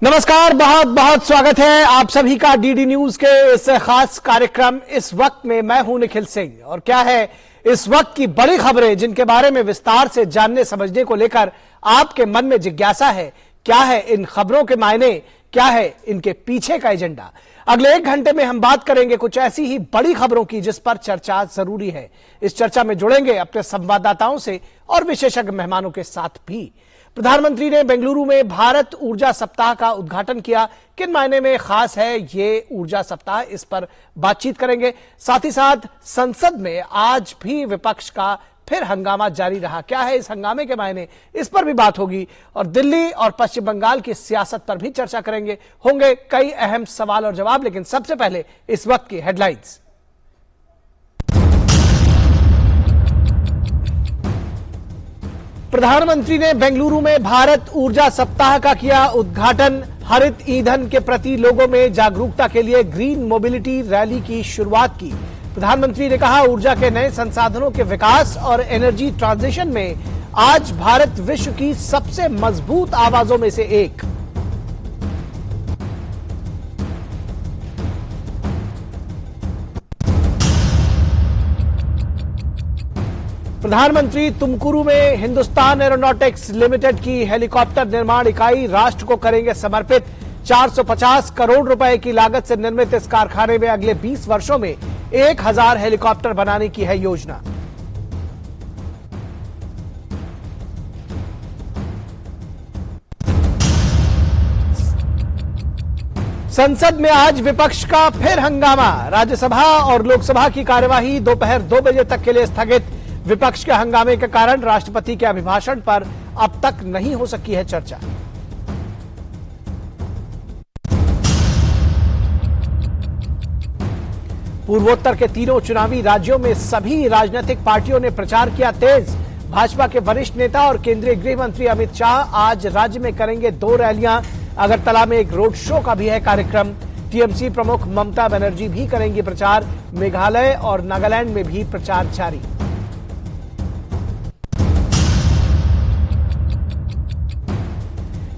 नमस्कार, बहुत बहुत स्वागत है आप सभी का डीडी न्यूज के इस खास कार्यक्रम इस वक्त में। मैं हूं निखिल सिंह और क्या है इस वक्त की बड़ी खबरें जिनके बारे में विस्तार से जानने समझने को लेकर आपके मन में जिज्ञासा है। क्या है इन खबरों के मायने, क्या है इनके पीछे का एजेंडा। अगले 1 घंटे में हम बात करेंगे कुछ ऐसी ही बड़ी खबरों की जिस पर चर्चा जरूरी है। इस चर्चा में जुड़ेंगे अपने संवाददाताओं से और विशेषज्ञ मेहमानों के साथ भी। प्रधानमंत्री ने बेंगलुरु में भारत ऊर्जा सप्ताह का उद्घाटन किया। किन मायने में खास है ये ऊर्जा सप्ताह, इस पर बातचीत करेंगे। साथ ही साथ संसद में आज भी विपक्ष का फिर हंगामा जारी रहा। क्या है इस हंगामे के मायने, इस पर भी बात होगी। और दिल्ली और पश्चिम बंगाल की सियासत पर भी चर्चा करेंगे। होंगे कई अहम सवाल और जवाब, लेकिन सबसे पहले इस वक्त की हेडलाइंस। प्रधानमंत्री ने बेंगलुरु में भारत ऊर्जा सप्ताह का किया उद्घाटन। हरित ईंधन के प्रति लोगों में जागरूकता के लिए ग्रीन मोबिलिटी रैली की शुरुआत की। प्रधानमंत्री ने कहा, ऊर्जा के नए संसाधनों के विकास और एनर्जी ट्रांजिशन में आज भारत विश्व की सबसे मजबूत आवाजों में से एक। प्रधानमंत्री तुमकुरू में हिंदुस्तान एरोनॉटिक्स लिमिटेड की हेलीकॉप्टर निर्माण इकाई राष्ट्र को करेंगे समर्पित। 450 करोड़ रुपए की लागत से निर्मित इस कारखाने में अगले 20 वर्षों में 1000 हेलीकॉप्टर बनाने की है योजना। संसद में आज विपक्ष का फिर हंगामा। राज्यसभा और लोकसभा की कार्यवाही दोपहर 2 बजे तक के लिए स्थगित। विपक्ष के हंगामे के कारण राष्ट्रपति के अभिभाषण पर अब तक नहीं हो सकी है चर्चा। पूर्वोत्तर के तीनों चुनावी राज्यों में सभी राजनीतिक पार्टियों ने प्रचार किया तेज। भाजपा के वरिष्ठ नेता और केंद्रीय गृह मंत्री अमित शाह आज राज्य में करेंगे 2 रैलियां। अगरतला में एक रोड शो का भी है कार्यक्रम। टीएमसी प्रमुख ममता बनर्जी भी करेंगी प्रचार। मेघालय और नागालैंड में भी प्रचार जारी।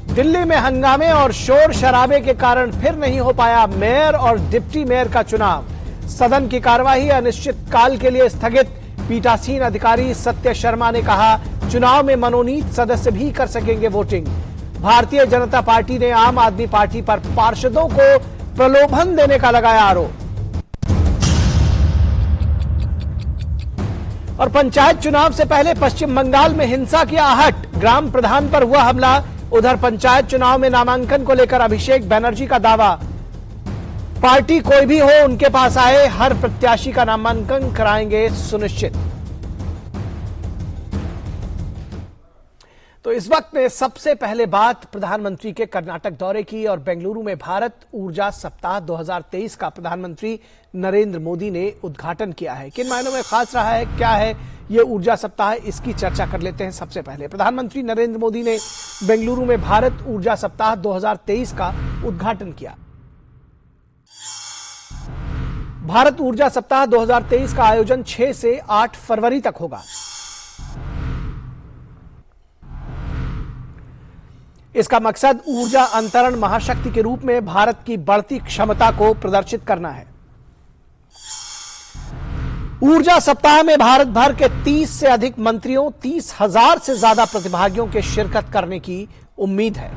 दिल्ली में हंगामे और शोर शराबे के कारण फिर नहीं हो पाया मेयर और डिप्टी मेयर का चुनाव। सदन की कार्यवाही अनिश्चितकाल के लिए स्थगित। पीठासीन अधिकारी सत्य शर्मा ने कहा, चुनाव में मनोनीत सदस्य भी कर सकेंगे वोटिंग। भारतीय जनता पार्टी ने आम आदमी पार्टी पर पार्षदों को प्रलोभन देने का लगाया आरोप। और पंचायत चुनाव से पहले पश्चिम बंगाल में हिंसा की आहट। ग्राम प्रधान पर हुआ हमला। उधर पंचायत चुनाव में नामांकन को लेकर अभिषेक बनर्जी का दावा, पार्टी कोई भी हो उनके पास आए, हर प्रत्याशी का नामांकन कराएंगे सुनिश्चित। तो इस वक्त में सबसे पहले बात प्रधानमंत्री के कर्नाटक दौरे की और बेंगलुरु में भारत ऊर्जा सप्ताह 2023 का प्रधानमंत्री नरेंद्र मोदी ने उद्घाटन किया है। किन मायनों में खास रहा है, क्या है ये ऊर्जा सप्ताह, इसकी चर्चा कर लेते हैं। सबसे पहले प्रधानमंत्री नरेंद्र मोदी ने बेंगलुरु में भारत ऊर्जा सप्ताह 2023 का उद्घाटन किया। भारत ऊर्जा सप्ताह 2023 का आयोजन 6 से 8 फरवरी तक होगा। इसका मकसद ऊर्जा अंतरण महाशक्ति के रूप में भारत की बढ़ती क्षमता को प्रदर्शित करना है। ऊर्जा सप्ताह में भारत भर के 30 से अधिक मंत्रियों, 30,000 से ज्यादा प्रतिभागियों के शिरकत करने की उम्मीद है।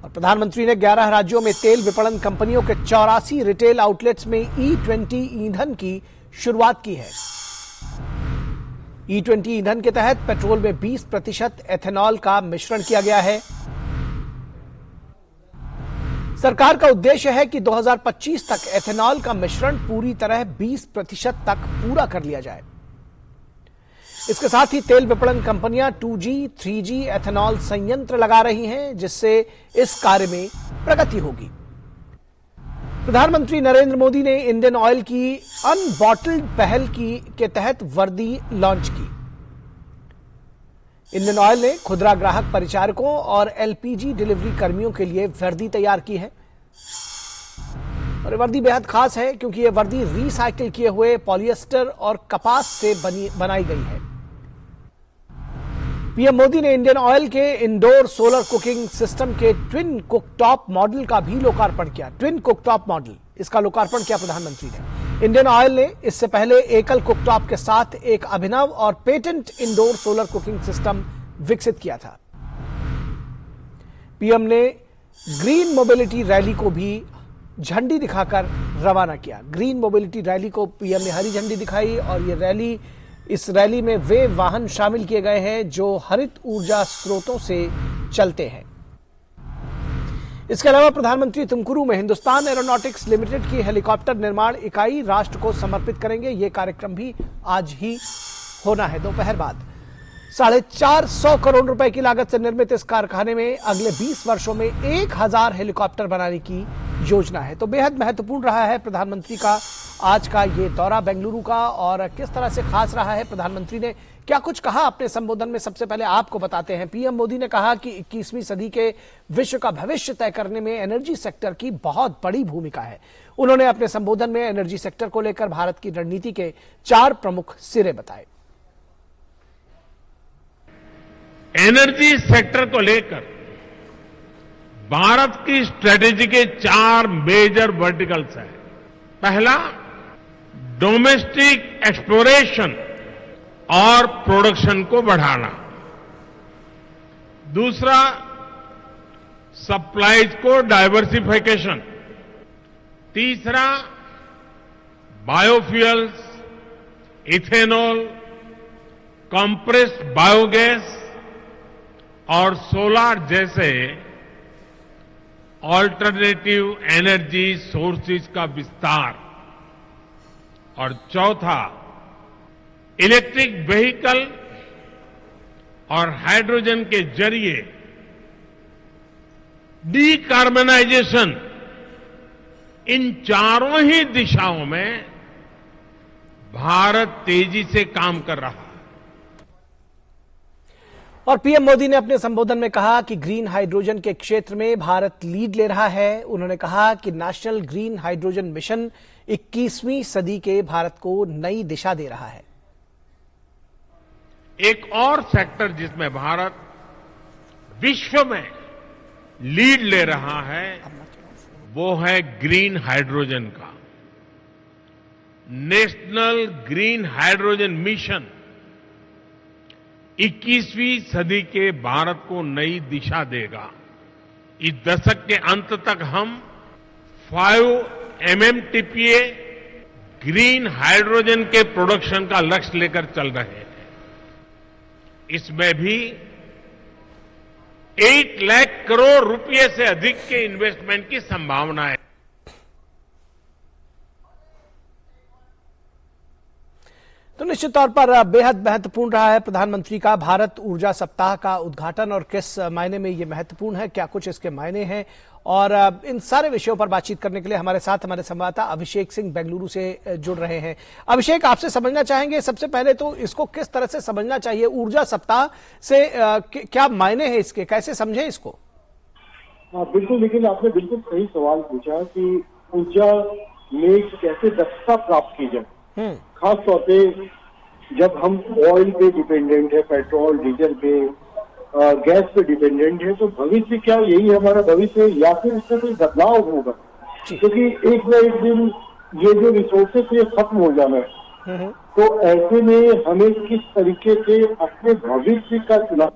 और प्रधानमंत्री ने 11 राज्यों में तेल विपणन कंपनियों के 84 रिटेल आउटलेट्स में E20 ईंधन की शुरुआत की है। E20 ईंधन के तहत पेट्रोल में 20% एथेनॉल का मिश्रण किया गया है। सरकार का उद्देश्य है कि 2025 तक एथेनॉल का मिश्रण पूरी तरह 20% तक पूरा कर लिया जाए। इसके साथ ही तेल विपणन कंपनियां 2G, 3G एथेनॉल संयंत्र लगा रही हैं, जिससे इस कार्य में प्रगति होगी। प्रधानमंत्री नरेंद्र मोदी ने इंडियन ऑयल की अनबॉटल्ड पहल के तहत वर्दी लॉन्च की। इंडियन ऑयल ने खुदरा ग्राहक परिचारकों और एलपीजी डिलीवरी कर्मियों के लिए वर्दी तैयार की है। और ये वर्दी बेहद खास है क्योंकि ये वर्दी रिसाइकिल किए हुए पॉलिएस्टर और कपास से बनाई गई है। पीएम मोदी ने इंडियन ऑयल के इंडोर सोलर कुकिंग सिस्टम के ट्विन कुकटॉप मॉडल का भी लोकार्पण किया। ट्विन कुकटॉप मॉडल, इसका लोकार्पण किया प्रधानमंत्री ने। इंडियन ऑयल ने इससे पहले एकल कुकटॉप के साथ एक अभिनव और patent indoor solar cooking system विकसित किया था। पीएम ने ग्रीन मोबिलिटी रैली को भी झंडी दिखाकर रवाना किया। ग्रीन मोबिलिटी रैली को पीएम ने हरी झंडी दिखाई और इस रैली में वे वाहन शामिल किए गए हैं जो हरित ऊर्जा स्रोतों से चलते हैं। इसके अलावा प्रधानमंत्री तुमकुरू में हिंदुस्तान एरोनॉटिक्स लिमिटेड की हेलीकॉप्टर निर्माण इकाई राष्ट्र को समर्पित करेंगे। यह कार्यक्रम भी आज ही होना है दोपहर बाद। 450 करोड़ रुपए की लागत से निर्मित इस कारखाने में अगले 20 वर्षों में 1000 हेलीकॉप्टर बनाने की योजना है। तो बेहद महत्वपूर्ण रहा है प्रधानमंत्री का आज का ये दौरा बेंगलुरु का, और किस तरह से खास रहा है, प्रधानमंत्री ने क्या कुछ कहा अपने संबोधन में, सबसे पहले आपको बताते हैं। पीएम मोदी ने कहा कि 21वीं सदी के विश्व का भविष्य तय करने में एनर्जी सेक्टर की बहुत बड़ी भूमिका है। उन्होंने अपने संबोधन में एनर्जी सेक्टर को लेकर भारत की रणनीति के 4 प्रमुख सिरे बताए। एनर्जी सेक्टर को लेकर भारत की स्ट्रेटेजी के 4 मेजर वर्टिकल्स हैं। पहला, डोमेस्टिक एक्सप्लोरेशन और प्रोडक्शन को बढ़ाना। दूसरा, सप्लाईज को डाइवर्सिफिकेशन। तीसरा, बायोफ्यूल्स, इथेनॉल, कंप्रेस्ड बायोगैस और सोलार जैसे ऑल्टरनेटिव एनर्जी सोर्सेज का विस्तार। और चौथा, इलेक्ट्रिक व्हीकल और हाइड्रोजन के जरिए डीकार्बनाइजेशन। इन चारों ही दिशाओं में भारत तेजी से काम कर रहा है। और पीएम मोदी ने अपने संबोधन में कहा कि ग्रीन हाइड्रोजन के क्षेत्र में भारत लीड ले रहा है। उन्होंने कहा कि नेशनल ग्रीन हाइड्रोजन मिशन 21वीं सदी के भारत को नई दिशा दे रहा है। एक और सेक्टर जिसमें भारत विश्व में लीड ले रहा है वो है ग्रीन हाइड्रोजन का। नेशनल ग्रीन हाइड्रोजन मिशन 21वीं सदी के भारत को नई दिशा देगा। इस दशक के अंत तक हम 5 MMTPA ग्रीन हाइड्रोजन के प्रोडक्शन का लक्ष्य लेकर चल रहे हैं। इसमें भी 8 लाख करोड़ रुपए से अधिक के इन्वेस्टमेंट की संभावना है। तो निश्चित तौर पर बेहद महत्वपूर्ण रहा है प्रधानमंत्री का भारत ऊर्जा सप्ताह का उद्घाटन, और किस मायने में ये महत्वपूर्ण है, क्या कुछ इसके मायने हैं, और इन सारे विषयों पर बातचीत करने के लिए हमारे साथ हमारे संवाददाता अभिषेक सिंह बेंगलुरु से जुड़ रहे हैं। अभिषेक, आपसे समझना चाहेंगे सबसे पहले तो इसको किस तरह से समझना चाहिए, ऊर्जा सप्ताह से क्या मायने हैं इसके, कैसे समझे इसको? बिल्कुल, लेकिन आपने बिल्कुल सही सवाल पूछा कि ऊर्जा में कैसे दक्षता प्राप्त की जाए। खास तौर पे जब हम ऑयल पे डिपेंडेंट है, पेट्रोल डीजल पे, गैस पे डिपेंडेंट है, तो भविष्य क्या यही हमारा भविष्य है या फिर इसमें कोई बदलाव होगा? क्योंकि एक न एक दिन ये जो रिसोर्सेस ये खत्म हो जाना है, तो ऐसे में हमें किस तरीके से अपने भविष्य का चुनाव।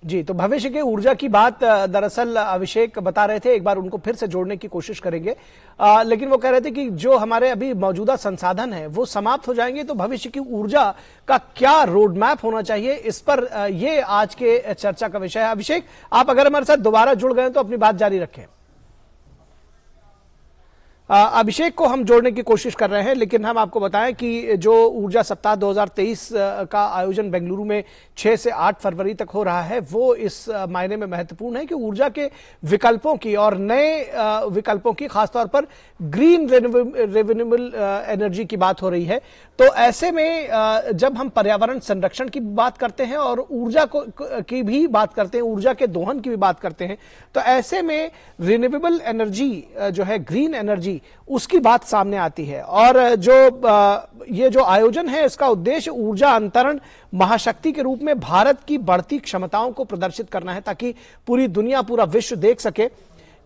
जी, तो भविष्य के ऊर्जा की बात दरअसल अभिषेक बता रहे थे, एक बार उनको फिर से जोड़ने की कोशिश करेंगे। लेकिन वो कह रहे थे कि जो हमारे अभी मौजूदा संसाधन हैं वो समाप्त हो जाएंगे, तो भविष्य की ऊर्जा का क्या रोड मैप होना चाहिए, इस पर ये आज के चर्चा का विषय है। अभिषेक, आप अगर हमारे साथ दोबारा जुड़ गए तो अपनी बात जारी रखें। अभिषेक को हम जोड़ने की कोशिश कर रहे हैं, लेकिन हम आपको बताएं कि जो ऊर्जा सप्ताह 2023 का आयोजन बेंगलुरु में 6 से 8 फरवरी तक हो रहा है, वो इस मायने में महत्वपूर्ण है कि ऊर्जा के विकल्पों की और नए विकल्पों की, खासतौर पर ग्रीन रिन्यूएबल एनर्जी की बात हो रही है। तो ऐसे में जब हम पर्यावरण संरक्षण की बात करते हैं और ऊर्जा की भी बात करते हैं, ऊर्जा के दोहन की भी बात करते हैं, तो ऐसे में रिन्यूएबल एनर्जी जो है, ग्रीन एनर्जी, उसकी बात सामने आती है। और ये जो आयोजन है, इसका उद्देश्य ऊर्जा अंतरण महाशक्ति के रूप में भारत की बढ़ती क्षमताओं को प्रदर्शित करना है, ताकि पूरी दुनिया, पूरा विश्व देख सके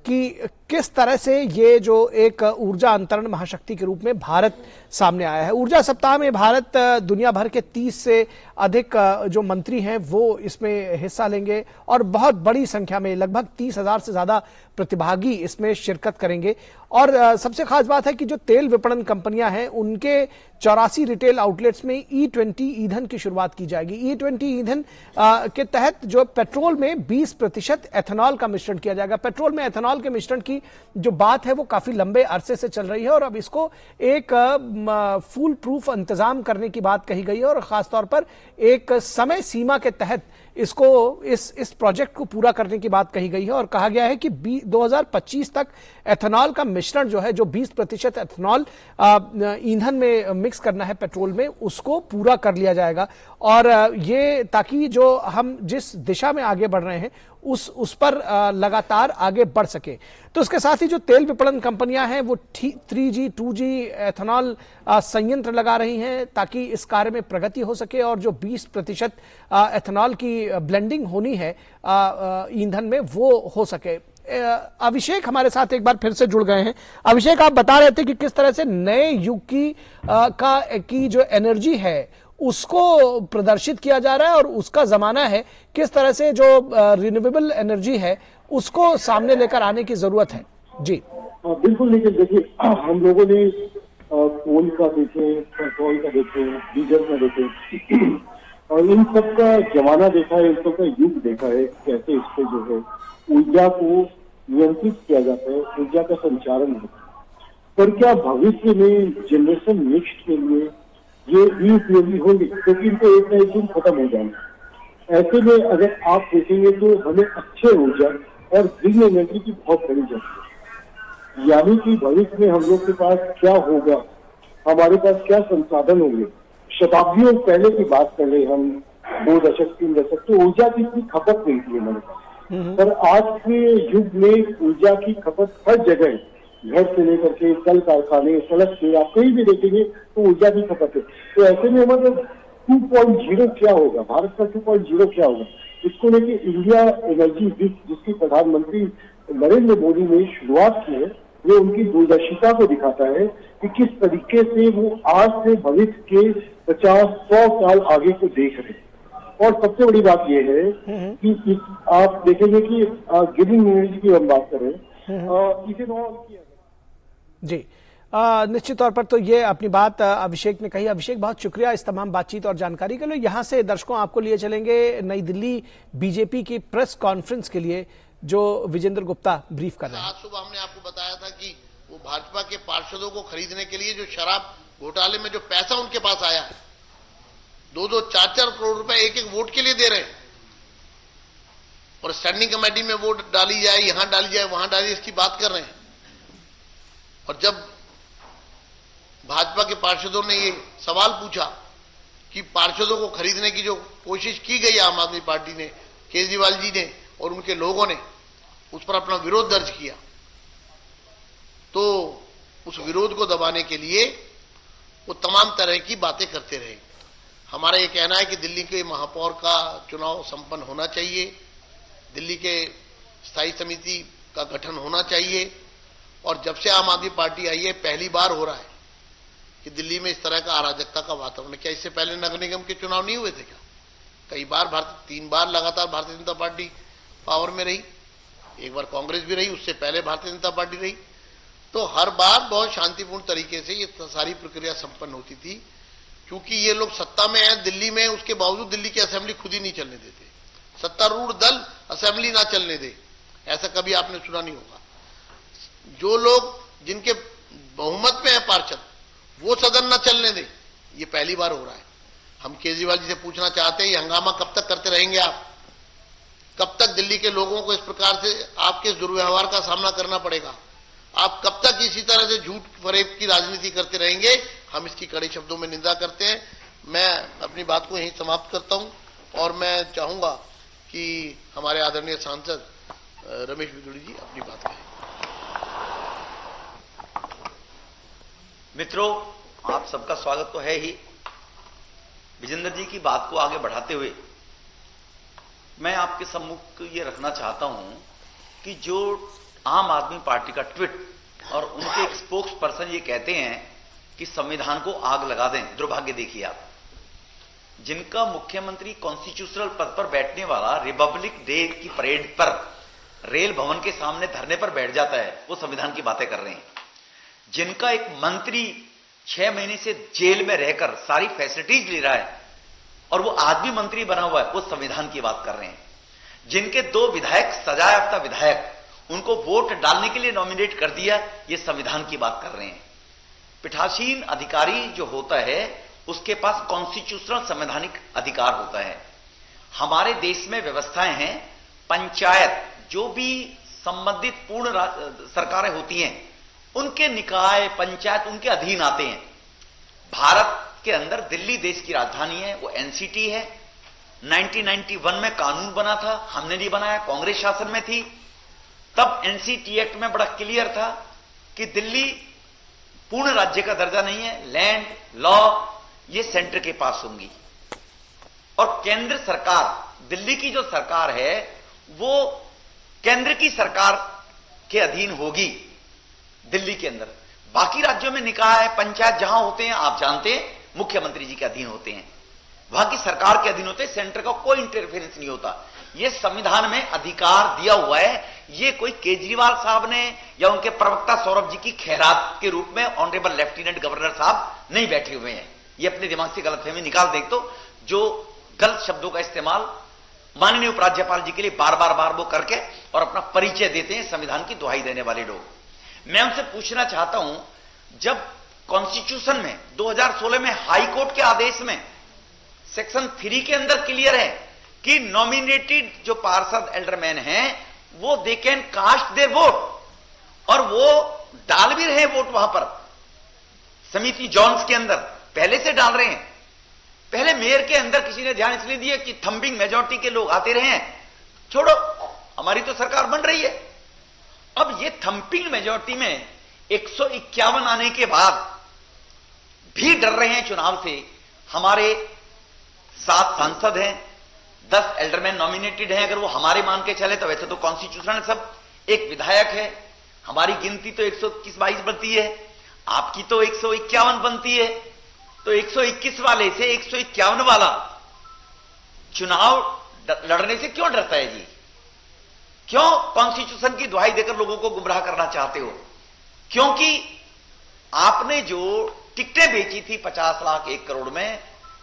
कि किस तरह से ये जो एक ऊर्जा अंतरण महाशक्ति के रूप में भारत सामने आया है। ऊर्जा सप्ताह में भारत दुनिया भर के 30 से अधिक जो मंत्री हैं वो इसमें हिस्सा लेंगे और बहुत बड़ी संख्या में, लगभग 30,000 से ज्यादा प्रतिभागी इसमें शिरकत करेंगे। और सबसे खास बात है कि जो तेल विपणन कंपनियां हैं, उनके 84 रिटेल आउटलेट्स में E20 ईंधन की शुरुआत की जाएगी। E20 ईंधन के तहत जो पेट्रोल में 20% एथेनॉल का मिश्रण किया जाएगा। पेट्रोल में एथेनॉल के मिश्रण की जो बात है वो काफी लंबे अरसे से चल रही है और अब इसको एक फूल प्रूफ इंतजाम करने की बात कही गई है और खासतौर पर एक समय सीमा के तहत इसको इस प्रोजेक्ट को पूरा करने की बात कही गई है और कहा गया है कि 2025 तक एथेनॉल का मिश्रण जो है, जो 20% एथेनॉल ईंधन में मिक्स करना है पेट्रोल में, उसको पूरा कर लिया जाएगा। और ये ताकि जो हम जिस दिशा में आगे बढ़ रहे हैं उस पर लगातार आगे बढ़ सके। तो इसके साथ ही जो तेल विपणन कंपनियां हैं वो 3G 2G एथेनॉल संयंत्र लगा रही हैं ताकि इस कार्य में प्रगति हो सके और जो 20% एथेनॉल की ब्लेंडिंग होनी है ईंधन में वो हो सके। अभिषेक हमारे साथ एक बार फिर से जुड़ गए हैं। अभिषेक, आप बता रहे थे कि किस तरह से नए युग की जो एनर्जी है उसको प्रदर्शित किया जा रहा है और उसका जमाना है, किस तरह से जो रिन्यूएबल एनर्जी है उसको सामने लेकर आने की जरूरत है। जी बिल्कुल। लेकिन देखिए, हम लोगों ने कोल का देखे, पेट्रोल का देखे, डीजल का देखे और इन सब का जमाना देखा है, इन सब का युग देखा है, कैसे इस पे जो है ऊर्जा को नियंत्रित किया जाता है, ऊर्जा का संचालन होता है। पर क्या भविष्य में जनरेशन नेक्स्ट के लिए ये भी उपयोगी होंगे, क्योंकि इनको एक ना एक दिन खत्म हो जाएंगे। ऐसे में अगर आप देखेंगे तो हमें अच्छे ऊर्जा और ग्रीन एनर्जी की बहुत बड़ी जरूरत है। यानी कि भविष्य में हम लोग के पास क्या होगा, हमारे पास क्या संसाधन होंगे। शताब्दियों पहले की बात कर रहे हम, 2 दशक 3 दशक, तो ऊर्जा की इतनी खपत नहीं थी हमारे पास। पर आज के युग में ऊर्जा की खपत हर जगह, घर से लेकर के कल कारखाने, सड़क से, आप कहीं भी देखेंगे तो ऊर्जा की खपत है। तो ऐसे में हमारा 2.0 क्या होगा, भारत का 2.0 क्या होगा, इसको लेके इंडिया एनर्जी वीक जिसकी प्रधानमंत्री नरेंद्र मोदी ने शुरुआत की है, वो उनकी दूरदर्शिता को दिखाता है कि किस तरीके से वो आज से भविष्य के 50-100 साल आगे को देख रहे हैं। और सबसे बड़ी बात यह है कि आप देखेंगे कि ग्रीन एनर्जी की हम बात करें, इथेनॉल की जी निश्चित तौर पर तो ये अपनी बात अभिषेक ने कही। अभिषेक, बहुत शुक्रिया इस तमाम बातचीत और जानकारी के लिए। यहाँ से दर्शकों आपको लिए चलेंगे नई दिल्ली बीजेपी की प्रेस कॉन्फ्रेंस के लिए, जो विजेंद्र गुप्ता ब्रीफ कर रहे हैं। आज सुबह हमने आपको बताया था कि वो भाजपा के पार्षदों को खरीदने के लिए जो शराब घोटाले में जो पैसा उनके पास आया है, 2-2, 4-4 करोड़ रुपए एक वोट के लिए दे रहे हैं और स्टैंडिंग कमेटी में वोट डाली जाए, यहां डाली जाए, वहां डाली, इसकी बात कर रहे हैं। और जब भाजपा के पार्षदों ने ये सवाल पूछा कि पार्षदों को खरीदने की जो कोशिश की गई आम आदमी पार्टी ने, केजरीवाल जी ने और उनके लोगों ने उस पर अपना विरोध दर्ज किया, तो उस विरोध को दबाने के लिए वो तमाम तरह की बातें करते रहे। हमारा ये कहना है कि दिल्ली के महापौर का चुनाव संपन्न होना चाहिए, दिल्ली के स्थायी समिति का गठन होना चाहिए। और जब से आम आदमी पार्टी आई है, पहली बार हो रहा है कि दिल्ली में इस तरह का अराजकता का वातावरण। क्या इससे पहले नगर निगम के चुनाव नहीं हुए थे क्या? कई बार 3 बार लगातार भारतीय जनता पार्टी पावर में रही, एक बार कांग्रेस भी रही, उससे पहले भारतीय जनता पार्टी रही। तो हर बार बहुत शांतिपूर्ण तरीके से ये सारी प्रक्रिया संपन्न होती थी, क्योंकि ये लोग सत्ता में हैं दिल्ली में, उसके बावजूद दिल्ली की असेंबली खुद ही नहीं चलने देते। सत्तारूढ़ दल असेंबली ना चलने दे, ऐसा कभी आपने सुना नहीं होगा। जो लोग जिनके बहुमत में है पार्षद, वो सदन न चलने दे, ये पहली बार हो रहा है। हम केजरीवाल जी से पूछना चाहते हैं, ये हंगामा कब तक करते रहेंगे आप? कब तक दिल्ली के लोगों को इस प्रकार से आपके दुर्व्यवहार का सामना करना पड़ेगा? आप कब तक इसी तरह से झूठ फरेब की राजनीति करते रहेंगे? हम इसकी कड़े शब्दों में निंदा करते हैं। मैं अपनी बात को यहीं समाप्त करता हूं और मैं चाहूंगा कि हमारे आदरणीय सांसद रमेश बिदुड़ी जी अपनी बात कहें। मित्रों, आप सबका स्वागत तो है ही। विजेंद्र जी की बात को आगे बढ़ाते हुए मैं आपके सम्मुख ये रखना चाहता हूं कि जो आम आदमी पार्टी का ट्वीट और उनके एक स्पोक्स पर्सन ये कहते हैं कि संविधान को आग लगा दें। दुर्भाग्य देखिए आप, जिनका मुख्यमंत्री कॉन्स्टिट्यूशनल पद पर बैठने वाला रिपब्लिक डे की परेड पर रेल भवन के सामने धरने पर बैठ जाता है, वो संविधान की बातें कर रहे हैं। जिनका एक मंत्री 6 महीने से जेल में रहकर सारी फैसिलिटीज ले रहा है और वो आदमी मंत्री बना हुआ है, वो संविधान की बात कर रहे हैं। जिनके 2 विधायक सजा याफ्ता विधायक, उनको वोट डालने के लिए नॉमिनेट कर दिया, ये संविधान की बात कर रहे हैं। पीठासीन अधिकारी जो होता है उसके पास कॉन्स्टिट्यूशनल संवैधानिक अधिकार होता है। हमारे देश में व्यवस्थाएं हैं, पंचायत जो भी संबंधित पूर्ण सरकारें होती हैं उनके निकाय पंचायत उनके अधीन आते हैं। भारत के अंदर दिल्ली देश की राजधानी है, वो एनसीटी है। 1991 में कानून बना था, हमने नहीं बनाया, कांग्रेस शासन में थी। तब एनसीटी एक्ट में बड़ा क्लियर था कि दिल्ली पूर्ण राज्य का दर्जा नहीं है, लैंड लॉ ये सेंटर के पास होंगी। और केंद्र सरकार, दिल्ली की जो सरकार है वो केंद्र की सरकार के अधीन होगी दिल्ली के अंदर। बाकी राज्यों में निकाय पंचायत जहां होते हैं आप जानते हैं मुख्यमंत्री जी के अधीन होते हैं, वहां की सरकार के अधीन होते हैं, सेंटर का कोई इंटरफेरेंस नहीं होता। यह संविधान में अधिकार दिया हुआ है। ये कोई केजरीवाल साहब ने या उनके प्रवक्ता सौरभ जी की खैरात के रूप में ऑनरेबल लेफ्टिनेंट गवर्नर साहब नहीं बैठे हुए हैं। ये अपने दिमाग से गलतफहमी निकाल दें तो जो गलत शब्दों का इस्तेमाल माननीय उपराज्यपाल जी के लिए बार बार वो करके और अपना परिचय देते हैं संविधान की दुहाई देने वाले लोग। मैं उनसे पूछना चाहता हूं, जब कॉन्स्टिट्यूशन में 2016 में हाई कोर्ट के आदेश में सेक्शन 3 के अंदर क्लियर है कि नॉमिनेटेड जो पार्षद एल्डरमैन हैं वो they can cast their vote, और वो डाल भी रहे वोट वहां पर समिति जॉन्स के अंदर पहले से डाल रहे हैं। पहले मेयर के अंदर किसी ने ध्यान इसलिए दिया कि थंबिंग मेजॉरिटी के लोग आते रहे हैं, छोड़ो हमारी तो सरकार बन रही है। अब ये थंपिंग मेजॉरिटी में 151 आने के बाद भी डर रहे हैं चुनाव से। हमारे 7 सांसद हैं, 10 एल्डरमैन नॉमिनेटेड हैं, अगर वो हमारे मान के चले तो वैसे तो कॉन्स्टिट्यूशन सब, एक विधायक है, हमारी गिनती तो 121-22 बनती है, आपकी तो 151 बनती है। तो 121 वाले से 151 वाला चुनाव लड़ने से क्यों डरता है जी? क्यों कॉन्स्टिट्यूशन की दुहाई देकर लोगों को गुमराह करना चाहते हो? क्योंकि आपने जो टिकटें बेची थी 50 लाख 1 करोड़ में,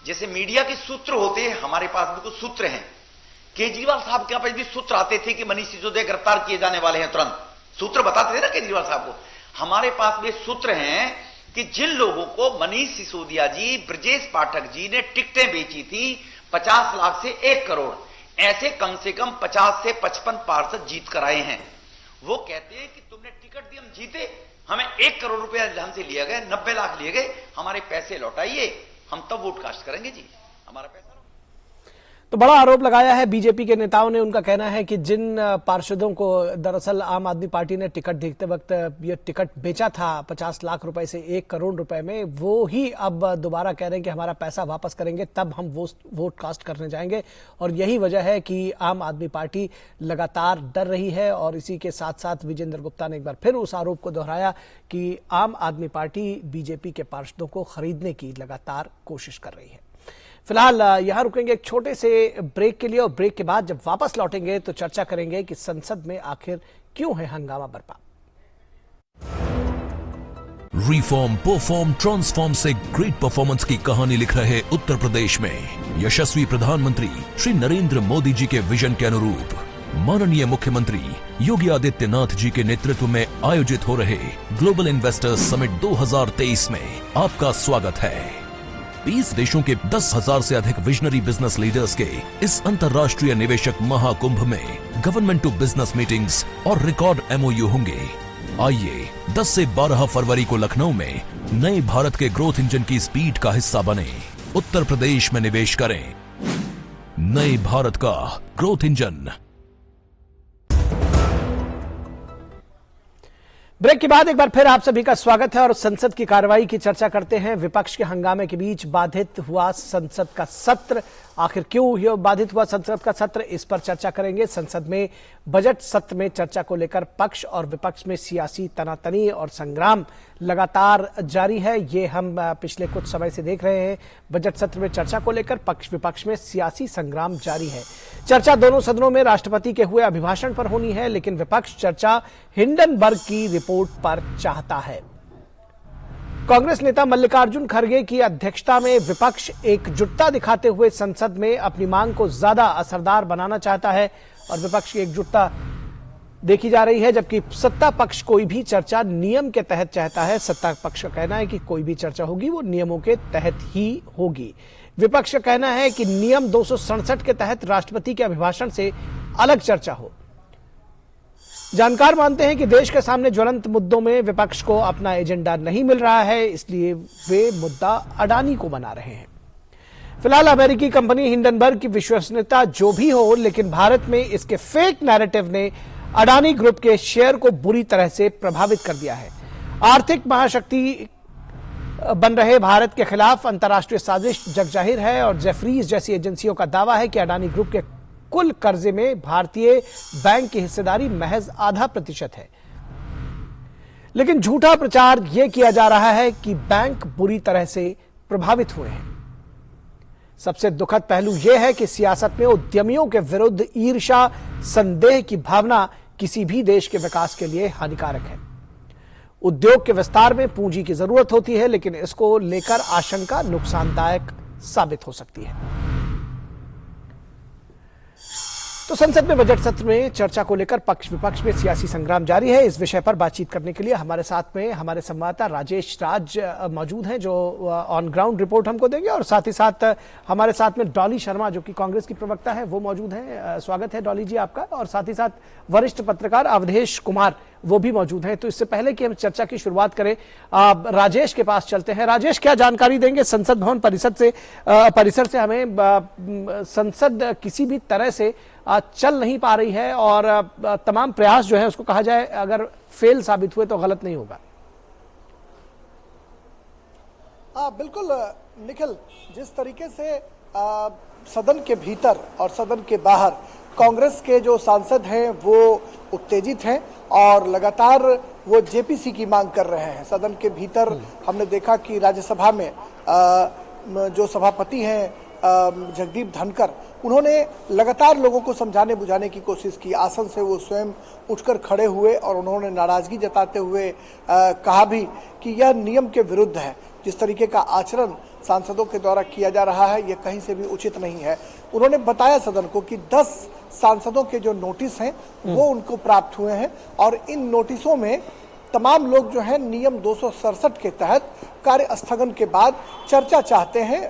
जैसे मीडिया के सूत्र होते हैं, हमारे पास भी कुछ सूत्र हैं। केजरीवाल साहब के पास भी सूत्र आते थे कि मनीष सिसोदिया गिरफ्तार किए जाने वाले हैं, तुरंत सूत्र बताते थे ना केजरीवाल साहब को। हमारे पास भी सूत्र हैं कि जिन लोगों को मनीष सिसोदिया जी, ब्रजेश पाठक जी ने टिकटें बेची थी 50 लाख से 1 करोड़, ऐसे कम से कम 50 से 55 पार्षद जीत कर आए हैं। वो कहते हैं कि तुमने टिकट दी, हम जीते, हमें 1 करोड़ रुपया हमसे लिया गया, 90 लाख लिए गए, हमारे पैसे लौटाइए, हम तब वोट कास्ट करेंगे जी, हमारा पैसा। तो बड़ा आरोप लगाया है बीजेपी के नेताओं ने। उनका कहना है कि जिन पार्षदों को दरअसल आम आदमी पार्टी ने टिकट देखते वक्त ये टिकट बेचा था 50 लाख रुपए से 1 करोड़ रुपए में, वो ही अब दोबारा कह रहे हैं कि हमारा पैसा वापस करेंगे, तब हम वोट कास्ट करने जाएंगे। और यही वजह है कि आम आदमी पार्टी लगातार डर रही है। और इसी के साथ साथ विजेंद्र गुप्ता ने एक बार फिर उस आरोप को दोहराया कि आम आदमी पार्टी बीजेपी के पार्षदों को खरीदने की लगातार कोशिश कर रही है। फिलहाल यहां रुकेंगे एक छोटे से ब्रेक के लिए, और ब्रेक के बाद जब वापस लौटेंगे तो चर्चा करेंगे कि संसद में आखिर क्यों है हंगामा बरपा। रिफॉर्म, परफॉर्म, ट्रांसफॉर्म से ग्रेट परफॉर्मेंस की कहानी लिख रहे उत्तर प्रदेश में यशस्वी प्रधानमंत्री श्री नरेंद्र मोदी जी के विजन के अनुरूप माननीय मुख्यमंत्री योगी आदित्यनाथ जी के नेतृत्व में आयोजित हो रहे ग्लोबल इन्वेस्टर्स समिट 2023 में आपका स्वागत है। 20 देशों के 10,000 से अधिक विजनरी बिजनेस लीडर्स के इस अंतर्राष्ट्रीय निवेशक महाकुंभ में गवर्नमेंट टू बिजनेस मीटिंग्स और रिकॉर्ड MOU होंगे। आइए 10 से 12 फरवरी को लखनऊ में नए भारत के ग्रोथ इंजन की स्पीड का हिस्सा बने। उत्तर प्रदेश में निवेश करें। नए भारत का ग्रोथ इंजन। ब्रेक के बाद एक बार फिर आप सभी का स्वागत है और संसद की कार्रवाई की चर्चा करते हैं। विपक्ष के हंगामे के बीच बाधित हुआ संसद का सत्र। आखिर क्यों यह बाधित हुआ संसद का सत्र, इस पर चर्चा करेंगे। संसद में बजट सत्र में चर्चा को लेकर पक्ष और विपक्ष में सियासी तनातनी और संग्राम लगातार जारी है। ये हम पिछले कुछ समय से देख रहे हैं। बजट सत्र में चर्चा को लेकर पक्ष विपक्ष में सियासी संग्राम जारी है। चर्चा दोनों सदनों में राष्ट्रपति के हुए अभिभाषण पर होनी है, लेकिन विपक्ष चर्चा हिंडनबर्ग की रिपोर्ट पर चाहता है। कांग्रेस नेता मल्लिकार्जुन खड़गे की अध्यक्षता में विपक्ष एकजुटता दिखाते हुए संसद में अपनी मांग को ज्यादा असरदार बनाना चाहता है और विपक्ष की एकजुटता देखी जा रही है, जबकि सत्ता पक्ष कोई भी चर्चा नियम के तहत चाहता है। सत्ता पक्ष का कहना है कि कोई भी चर्चा होगी वो नियमों के तहत ही होगी। विपक्ष का कहना है कि नियम 267 के तहत राष्ट्रपति के अभिभाषण से अलग चर्चा हो। जानकार मानते हैं कि देश के सामने ज्वलंत मुद्दों में विपक्ष को अपना एजेंडा नहीं मिल रहा है, इसलिए वे मुद्दा अडानी को बना रहे हैं। फिलहाल अमेरिकी कंपनी हिंडनबर्ग की विश्वसनीयता जो भी हो, लेकिन भारत में इसके फेक नैरेटिव ने अडानी ग्रुप के शेयर को बुरी तरह से प्रभावित कर दिया है। आर्थिक महाशक्ति बन रहे भारत के खिलाफ अंतर्राष्ट्रीय साजिश जगजाहिर है और जेफरीज जैसी एजेंसियों का दावा है कि अडानी ग्रुप के कुल कर्जे में भारतीय बैंक की हिस्सेदारी महज 0.5% है। लेकिन झूठा प्रचार यह किया जा रहा है कि बैंक बुरी तरह से प्रभावित हुए हैं। सबसे दुखद पहलू यह है कि सियासत में उद्यमियों के विरुद्ध ईर्ष्या, संदेह की भावना किसी भी देश के विकास के लिए हानिकारक है। उद्योग के विस्तार में पूंजी की जरूरत होती है, लेकिन इसको लेकर आशंका नुकसानदायक साबित हो सकती है। तो संसद में बजट सत्र में चर्चा को लेकर पक्ष विपक्ष में सियासी संग्राम जारी है। इस विषय पर बातचीत करने के लिए हमारे साथ में हमारे संवाददाता राजेश राज मौजूद हैं, जो ऑन ग्राउंड रिपोर्ट हमको देंगे, और साथ ही साथ हमारे साथ में डॉली शर्मा जो कि कांग्रेस की प्रवक्ता है वो मौजूद हैं। स्वागत है डॉली जी आपका। और साथ ही साथ वरिष्ठ पत्रकार अवधेश कुमार वो भी मौजूद हैं। तो इससे पहले कि हम चर्चा की शुरुआत करें, राजेश के पास चलते हैं। राजेश, क्या जानकारी देंगे संसद भवन परिसर से हमें? संसद किसी भी तरह से चल नहीं पा रही है और तमाम प्रयास जो है उसको कहा जाए अगर फेल साबित हुए तो गलत नहीं होगा। बिल्कुल निखिल, जिस तरीके से सदन के भीतर और सदन के बाहर कांग्रेस के जो सांसद हैं वो उत्तेजित हैं और लगातार वो जेपीसी की मांग कर रहे हैं। सदन के भीतर हमने देखा कि राज्यसभा में जो सभापति हैं जगदीप धनखड़, उन्होंने लगातार लोगों को समझाने बुझाने की कोशिश की। आसन से वो स्वयं उठकर खड़े हुए और उन्होंने नाराजगी जताते हुए कहा भी कि यह नियम के विरुद्ध है। जिस तरीके का आचरण सांसदों के द्वारा किया जा रहा है यह कहीं से भी उचित नहीं है। उन्होंने बताया सदन को कि 10 सांसदों के जो नोटिस हैं वो उनको प्राप्त हुए हैं और इन नोटिसों में तमाम लोग जो है नियम 267 के तहत कार्य स्थगन के बाद चर्चा चाहते हैं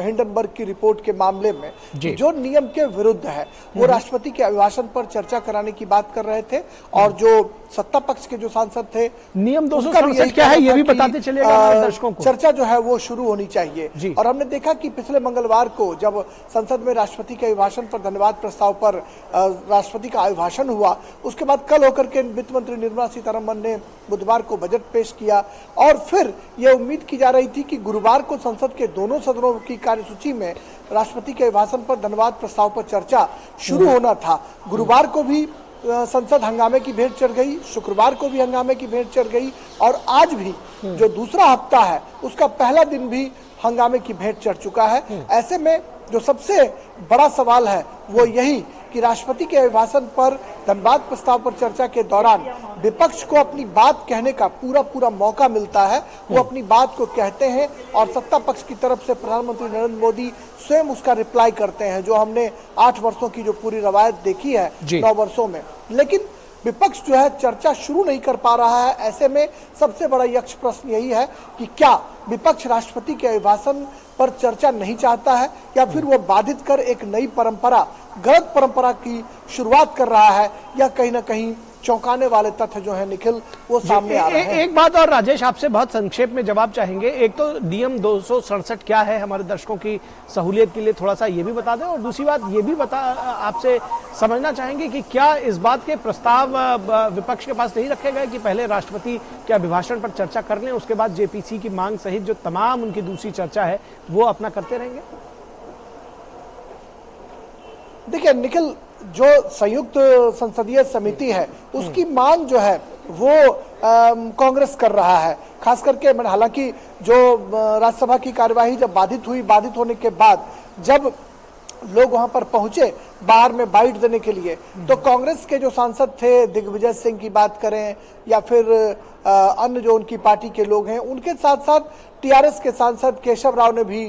हिंडनबर्ग की रिपोर्ट के मामले में, जो नियम के विरुद्ध है। वो राष्ट्रपति के अभिभाषण पर चर्चा कराने की बात कर रहे थे और जो सत्ता पक्ष के जो सांसद थे, नियम 267 क्या है ये भी बताते चलिएगा दर्शकों को। चर्चा जो है वो शुरू होनी चाहिए। और हमने देखा कि पिछले मंगलवार को जब संसद में राष्ट्रपति के अभिभाषण पर धन्यवाद प्रस्ताव पर राष्ट्रपति का अभिभाषण हुआ, उसके बाद कल होकर के वित्त मंत्री निर्मला सीतारमण ने बुधवार को बजट पेश किया और फिर यह उम्मीद की जा रही थी कि गुरुवार को संसद के दोनों सदनों की कार्यसूची में राष्ट्रपति के अभिभाषण पर धन्यवाद प्रस्ताव पर चर्चा शुरू होना था। गुरुवार को भी संसद हंगामे की भेंट चढ़ गई, शुक्रवार को भी हंगामे की भेंट चढ़ गई और आज भी जो दूसरा हफ्ता है उसका पहला दिन भी हंगामे की भेंट चढ़ चुका है। ऐसे में जो सबसे बड़ा सवाल है वो यही कि राष्ट्रपति के अभिभाषण पर धन्यवाद प्रस्ताव पर चर्चा के दौरान विपक्ष को अपनी बात कहने का पूरा मौका मिलता है। वो अपनी बात को कहते हैं और सत्ता पक्ष की तरफ से प्रधानमंत्री नरेंद्र मोदी स्वयं उसका रिप्लाई करते हैं, जो हमने 8 वर्षों की जो पूरी रवायत देखी है 9 वर्षों में। लेकिन विपक्ष जो है चर्चा शुरू नहीं कर पा रहा है। ऐसे में सबसे बड़ा यक्ष प्रश्न यही है कि क्या विपक्ष राष्ट्रपति के अभिभाषण पर चर्चा नहीं चाहता है या फिर वो बाधित कर एक नई परंपरा, गलत परंपरा की शुरुआत कर रहा है, या कहीं ना कहीं चौंकाने वाले तथ्य जो है निखिल वो सामने आ रहे हैं। एक बात और राजेश, आपसे बहुत संक्षेप में जवाब चाहेंगे। एक तो नियम 267 क्या है, हमारे दर्शकों की सहूलियत के लिए थोड़ा सा ये भी बता दें, और दूसरी बात ये भी आपसे समझना चाहेंगे कि क्या इस बात के प्रस्ताव विपक्ष के पास नहीं रखे गए कि पहले राष्ट्रपति के अभिभाषण पर चर्चा कर लें, उसके बाद जेपीसी की मांग सहित जो तमाम उनकी दूसरी चर्चा है वो अपना करते रहेंगे? देखिए निखिल, जो संयुक्त संसदीय समिति है उसकी मांग जो है वो कांग्रेस कर रहा है, खास करके हालांकि जो राज्यसभा की कार्यवाही जब बाधित होने के बाद जब लोग वहां पर पहुंचे बाहर में बाइट देने के लिए, तो कांग्रेस के जो सांसद थे, दिग्विजय सिंह की बात करें या फिर अन्य जो उनकी पार्टी के लोग हैं, उनके साथ साथ टीआरएस के सांसद केशव राव ने भी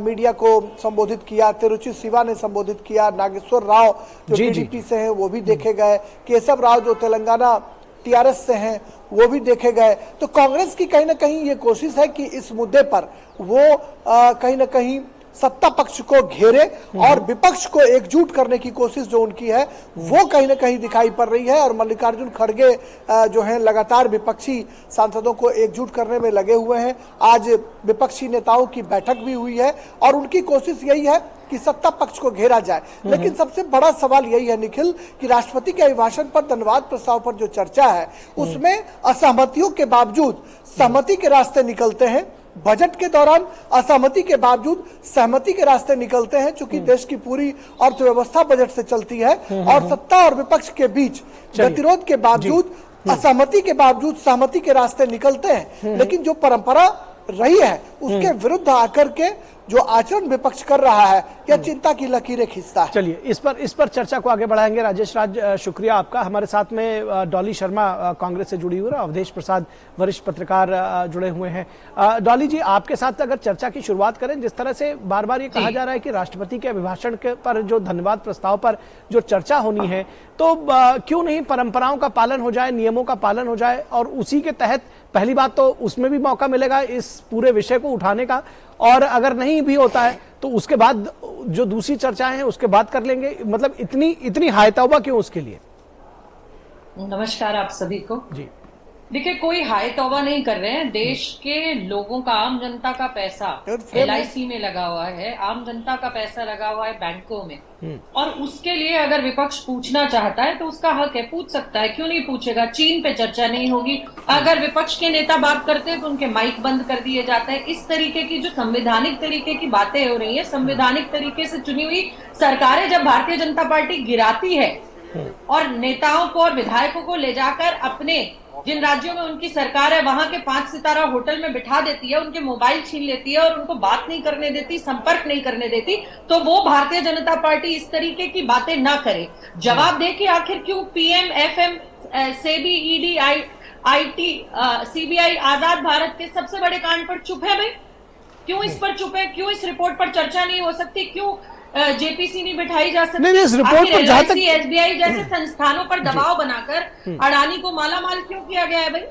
मीडिया को संबोधित किया, तिरुचि सिवा ने संबोधित किया, नागेश्वर राव जो टीडीपी से हैं वो भी देखे गए, केशव राव जो तेलंगाना टीआरएस से हैं वो भी देखे गए। तो कांग्रेस की कहीं ना कहीं ये कोशिश है कि इस मुद्दे पर वो कहीं ना कहीं सत्ता पक्ष को घेरे और विपक्ष को एकजुट करने की कोशिश जो उनकी है वो कहीं ना कहीं दिखाई पड़ रही है। और मल्लिकार्जुन खड़गे जो हैं लगातार विपक्षी सांसदों को एकजुट करने में लगे हुए हैं। आज विपक्षी नेताओं की बैठक भी हुई है और उनकी कोशिश यही है कि सत्ता पक्ष को घेरा जाए। लेकिन सबसे बड़ा सवाल यही है निखिल कि राष्ट्रपति के अभिभाषण पर धन्यवाद प्रस्ताव पर जो चर्चा है उसमें असहमतियों के बावजूद सहमति के रास्ते निकलते हैं, बजट के दौरान असहमति के बावजूद सहमति के रास्ते निकलते हैं, चूंकि देश की पूरी अर्थव्यवस्था बजट से चलती है और सत्ता और विपक्ष के बीच गतिरोध के बावजूद असहमति के बावजूद सहमति के रास्ते निकलते हैं। लेकिन जो परंपरा रही है उसके विरुद्ध आकर के जो आचरण विपक्ष कर रहा है यह चिंता की लकीरें खींचता है। चलिए इस पर चर्चा को आगे बढ़ाएंगे। राजेश राज, शुक्रिया आपका। हमारे साथ में डॉली शर्मा कांग्रेस से जुड़ी हुई है, अवधेश प्रसाद वरिष्ठ पत्रकार जुड़े हुए हैं। डॉली जी, आपके साथ अगर चर्चा की शुरुआत करें, जिस तरह से बार बार ये कहा जा रहा है कि राष्ट्रपति के अभिभाषण के पर जो धन्यवाद प्रस्ताव पर जो चर्चा होनी है, तो क्यों नहीं परंपराओं का पालन हो जाए, नियमों का पालन हो जाए, और उसी के तहत पहली बात तो उसमें भी मौका मिलेगा इस पूरे विषय को उठाने का, और अगर नहीं भी होता है तो उसके बाद जो दूसरी चर्चाएं हैं उसके बाद कर लेंगे। मतलब इतनी हायतौबा क्यों उसके लिए? नमस्कार आप सभी को जी। देखिए, कोई हाय तौबा नहीं कर रहे हैं। देश के लोगों का, आम जनता का पैसा LIC में लगा हुआ है, आम जनता का पैसा लगा हुआ है बैंकों में, और उसके लिए अगर विपक्ष पूछना चाहता है तो उसका हक है, पूछ सकता है, क्यों नहीं पूछेगा। चीन पे चर्चा नहीं होगी, अगर विपक्ष के नेता बात करते हैं तो उनके माइक बंद कर दिए जाते हैं। इस तरीके की जो संवैधानिक तरीके की बातें हो रही है, संवैधानिक तरीके से चुनी हुई सरकारें जब भारतीय जनता पार्टी गिराती है और नेताओं को और विधायकों को ले जाकर अपने जिन राज्यों में उनकी सरकार है वहां के 5 सितारा होटल में बिठा देती है, उनके मोबाइल छीन लेती है और उनको बात नहीं करने देती, संपर्क नहीं करने देती, तो वो भारतीय जनता पार्टी इस तरीके की बातें ना करे। जवाब दे कि आखिर क्यों PM, FM, SEBI, ED, IT, CBI आजाद भारत के सबसे बड़े कांड पर चुप है भाई? क्यों इस पर चुप है? क्यों इस रिपोर्ट पर चर्चा नहीं हो सकती? क्यों JPC नहीं बिठाई जा सकती? नहीं, इस रिपोर्ट पर जहां तक SBI जैसे संस्थानों पर दबाव बनाकर अडानी को मालामाल क्यों किया गया है भाई?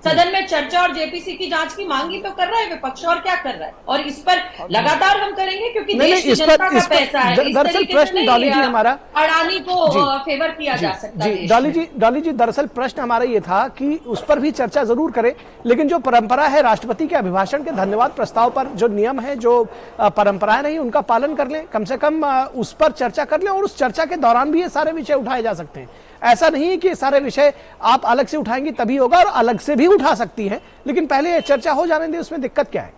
सदन में चर्चा और JPC की जांच की मांग ही तो कर रहा है विपक्ष, और क्या कर रहा है? और इस पर लगातार हम करेंगे क्योंकि देश की जनता का पैसा है। दरअसल प्रश्न डॉली जी हमारा अडानी को फेवर किया जा सकता है। डॉली जी दरअसल प्रश्न हमारा ये था कि उस पर भी चर्चा जरूर करें, लेकिन जो परंपरा है राष्ट्रपति के अभिभाषण के धन्यवाद प्रस्ताव पर जो नियम है, जो परंपराएं रही, उनका पालन कर ले, कम से कम उस पर चर्चा कर ले, और उस चर्चा के दौरान भी ये सारे विषय उठाए जा सकते हैं। ऐसा नहीं है कि सारे विषय आप अलग से उठाएंगी तभी होगा, और अलग से भी उठा सकती हैं, लेकिन पहले ये चर्चा हो जाने दें, उसमें दिक्कत क्या है?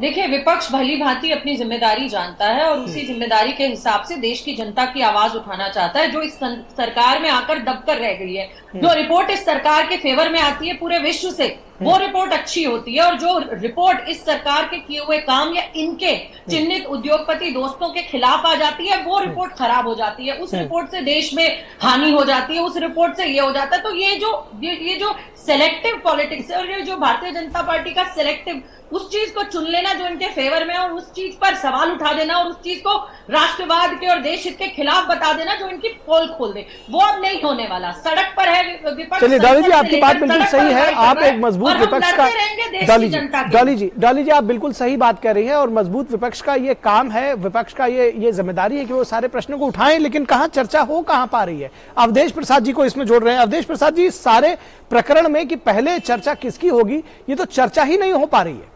देखिए, विपक्ष भली भांति अपनी जिम्मेदारी जानता है और उसी जिम्मेदारी के हिसाब से देश की जनता की आवाज उठाना चाहता है, जो इस सरकार में आकर दबकर रह गई है। जो रिपोर्ट इस सरकार के फेवर में आती है पूरे विश्व से, वो रिपोर्ट अच्छी होती है, और जो रिपोर्ट इस सरकार के किए हुए काम या इनके चिन्हित उद्योगपति दोस्तों के खिलाफ आ जाती है, वो रिपोर्ट खराब हो जाती है। उस रिपोर्ट से देश में हानि हो जाती है, उस रिपोर्ट से ये हो जाता है। तो ये जो सेलेक्टिव पॉलिटिक्स है, और ये जो भारतीय जनता पार्टी का सेलेक्टिव, उस चीज को चुन लेना जो इनके फेवर में, और उस चीज पर सवाल उठा देना, और उस चीज को राष्ट्रवाद के और देश हित के खिलाफ बता देना जो इनकी पोल खोल दे, वो अब नहीं होने वाला। सड़क पर है विपक्ष। चलिए डॉली जी, आपकी बात बिल्कुल सही है। आप एक मजबूत मजबूत विपक्ष का, डॉली जी आप बिल्कुल सही बात कह रही हैं, और मजबूत विपक्ष का ये काम है, विपक्ष का ये जिम्मेदारी है कि वो सारे प्रश्नों को उठाएं, लेकिन कहां चर्चा हो कहां पा रही है। अवधेश प्रसाद जी को इसमें जोड़ रहे हैं। अवधेश प्रसाद जी, इस सारे प्रकरण में कि पहले चर्चा किसकी होगी, ये तो चर्चा ही नहीं हो पा रही है।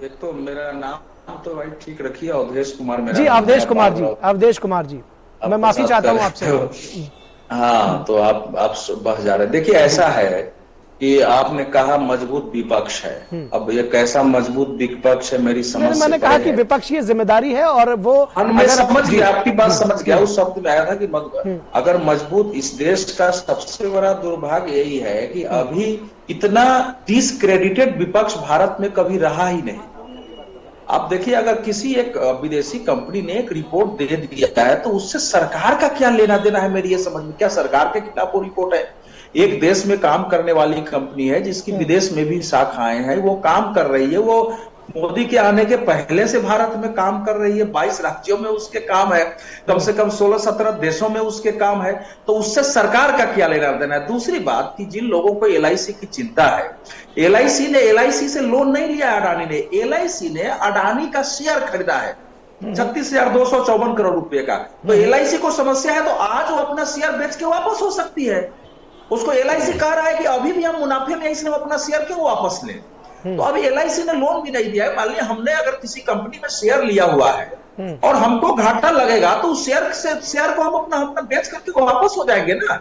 एक तो मेरा नाम तो भाई ठीक रखिए, अवधेश कुमार मेरा जी, अवधेश कुमार जी, अवधेश कुमार जी, मैं माफी चाहता हूं आपसे। हाँ, तो आप बह जा रहे। देखिए, ऐसा है कि आपने कहा मजबूत विपक्ष है। अब ये कैसा मजबूत विपक्ष है मेरी समझ से मैंने कहा कि विपक्ष की जिम्मेदारी है, और वो मैं समझ गया, आपकी बात समझ गया। उस शब्द में आया था कि अगर मजबूत, इस देश का सबसे बड़ा दुर्भाग्य यही है कि अभी इतना डिसक्रेडिटेड विपक्ष भारत में कभी रहा ही नहीं। आप देखिए, अगर किसी एक विदेशी कंपनी ने एक रिपोर्ट दे दिया है तो उससे सरकार का क्या लेना देना है, मेरी ये समझ में। क्या सरकार के खिलाफ वो रिपोर्ट है? एक देश में काम करने वाली कंपनी है जिसकी विदेश में भी शाखाएं हैं, वो काम कर रही है, वो मोदी के आने के पहले से भारत में काम कर रही है, 22 राज्यों में उसके काम है, कम से कम 16-17 देशों में उसके काम है, तो उससे सरकार का क्या लेना देना है। दूसरी बात कि जिन लोगों को एलआईसी की चिंता है, एलआईसी से लोन नहीं लिया अडानी ने, एलआईसी ने अडानी का शेयर खरीदा है 36,254 करोड़ रुपए का। तो एलआईसी को समस्या है तो आज वो अपना शेयर बेच के वापस हो सकती है। उसको एलआईसी कह रहा है कि अभी भी हम मुनाफे में, इसलिए अपना शेयर क्यों वापस लें। तो अभी एलआईसी ने लोन भी नहीं दिया है। मान लिया हमने अगर किसी कंपनी में शेयर लिया हुआ है और हमको घाटा लगेगा तो उस शेयर को हम अपना बेच करके वापस हो जाएंगे ना,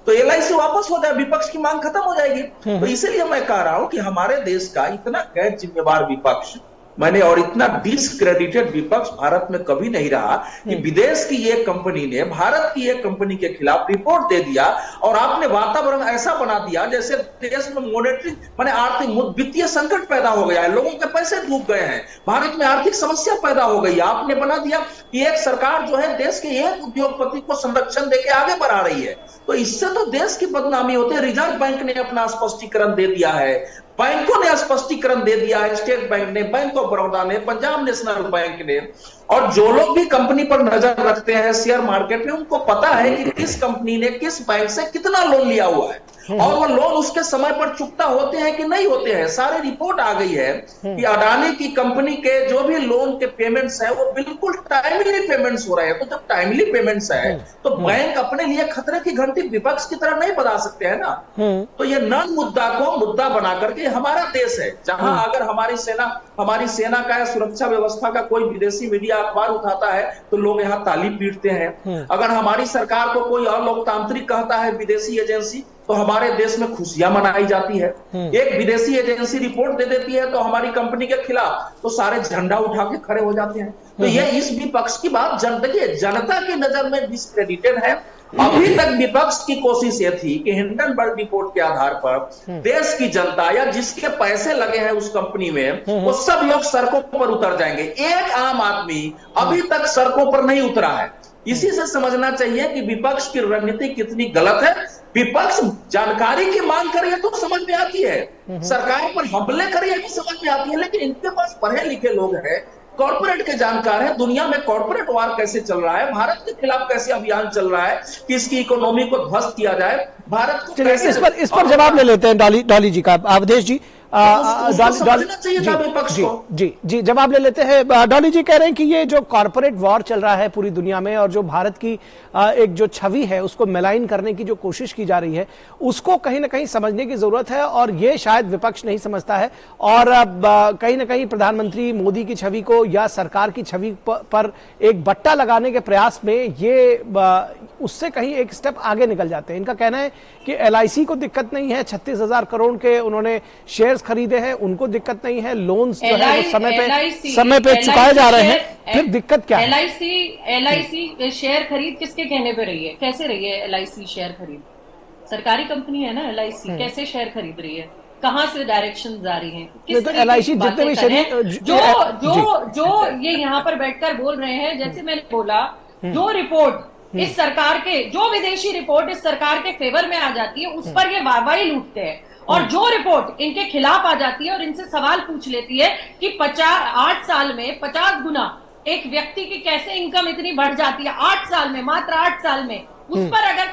तो एलआईसी वापस हो जाए, विपक्ष की मांग खत्म हो जाएगी। तो इसीलिए मैं कह रहा हूं कि हमारे देश का इतना गैर जिम्मेवार विपक्ष और इतना डिसक्रेडिटेड विपक्ष भारत में कभी नहीं रहा कि विदेश की एक कंपनी ने भारत की एक कंपनी के खिलाफ रिपोर्ट दे दिया और आपने वातावरण ऐसा बना दिया जैसे देश में मॉनेटरी आर्थिक वित्तीय संकट पैदा हो गया है, लोगों के पैसे डूब गए हैं, भारत में आर्थिक समस्या पैदा हो गई है। आपने बना दिया कि एक सरकार जो है देश के एक उद्योगपति को संरक्षण देके आगे बढ़ा रही है, तो इससे तो देश की बदनामी होती है। रिजर्व बैंक ने अपना स्पष्टीकरण दे दिया है, बैंकों ने स्पष्टीकरण दे दिया है, स्टेट बैंक ने, बैंक ऑफ बड़ौदा ने, पंजाब नेशनल बैंक ने, और जो लोग भी कंपनी पर नजर रखते हैं शेयर मार्केट में, उनको पता है कि किस कंपनी ने किस बैंक से कितना लोन लिया हुआ है और वो लोन उसके समय पर चुकता होते हैं कि नहीं होते हैं। सारी रिपोर्ट आ गई है कि अडानी की कंपनी के जो भी लोन के पेमेंट्स है वो बिल्कुल टाइमली पेमेंट्स हो रहे हैं। तो जब टाइमली पेमेंट्स है तो बैंक अपने लिए खतरे की घंटी विपक्ष की तरह नहीं बजा सकते हैं ना। तो ये नन मुद्दा को मुद्दा बना करके, हमारा देश है जहां अगर हमारी सेना का या सुरक्षा व्यवस्था का कोई विदेशी मीडिया अखबार उठाता है तो लोग यहाँ ताली पीटते हैं। अगर हमारी सरकार को कोई अलोकतांत्रिक कहता है विदेशी एजेंसी, तो हमारे देश में खुशियां मनाई जाती है। एक विदेशी एजेंसी रिपोर्ट दे देती है तो हमारी कंपनी के खिलाफ तो सारे झंडा उठा के खड़े हो जाते हैं। तो ये इस विपक्ष की बात जनता की नजर में डिसक्रेडिटेड है। अभी तक विपक्ष की कोशिश ये थी कि हिंडनबर्ग रिपोर्ट के आधार पर देश की जनता या जिसके पैसे लगे हैं उस कंपनी में, वो सब लोग सड़कों पर उतर जाएंगे। एक आम आदमी अभी तक सड़कों पर नहीं उतरा है। इसी से समझना चाहिए कि विपक्ष की रणनीति कितनी गलत है। विपक्ष जानकारी की मांग करिए तो समझ में आती है, सरकार पर हमले करिए तो समझ में आती है, लेकिन इनके पास पढ़े लिखे लोग हैं, कॉर्पोरेट के जानकार है, दुनिया में कॉर्पोरेट वार कैसे चल रहा है, भारत के खिलाफ कैसे अभियान चल रहा है कि इसकी इकोनॉमी को ध्वस्त किया जाए, भारत को कैसे। इस पर जवाब ले लेते हैं डॉली जी का। अवधेश जी, जी जवाब ले लेते हैं। डॉली जी कह रहे हैं कि ये जो कॉर्पोरेट वॉर चल रहा है पूरी दुनिया में और जो भारत की एक जो छवि है उसको मेलाइन करने की जो कोशिश की जा रही है, उसको कहीं ना कहीं समझने की जरूरत है, और ये शायद विपक्ष नहीं समझता है। और कहीं ना कहीं प्रधानमंत्री मोदी की छवि को या सरकार की छवि पर एक बट्टा लगाने के प्रयास में ये उससे कहीं एक स्टेप आगे निकल जाते हैं। इनका कहना है कि एलआईसी को दिक्कत नहीं है, 36,000 करोड़ के उन्होंने शेयर्स खरीदे हैं, उनको दिक्कत नहीं है, लोन्स जो है वो समय पे चुकाए जा रहे हैं, फिर दिक्कत क्या है? एलआईसी शेयर खरीद किसके कहने पे रही है, कैसे रही है एलआईसी शेयर खरीद? सरकारी कंपनी है ना एलआईसी, कैसे शेयर खरीद रही है, कहां से डायरेक्शन जा रही है? तो एलआईसी जितने भी जो ये यहाँ पर बैठकर बोल रहे हैं, जैसे मैंने बोला, जो रिपोर्ट इस सरकार के, जो विदेशी रिपोर्ट इस सरकार के फेवर में आ जाती है उस पर ये वाहवाही लूटते हैं, और जो रिपोर्ट इनके खिलाफ आ जाती है और इनसे सवाल पूछ लेती है कि 8 साल में 50 गुना एक व्यक्ति की कैसे इनकम इतनी बढ़ जाती है, 8 साल में, मात्र 8 साल में उस पर अगर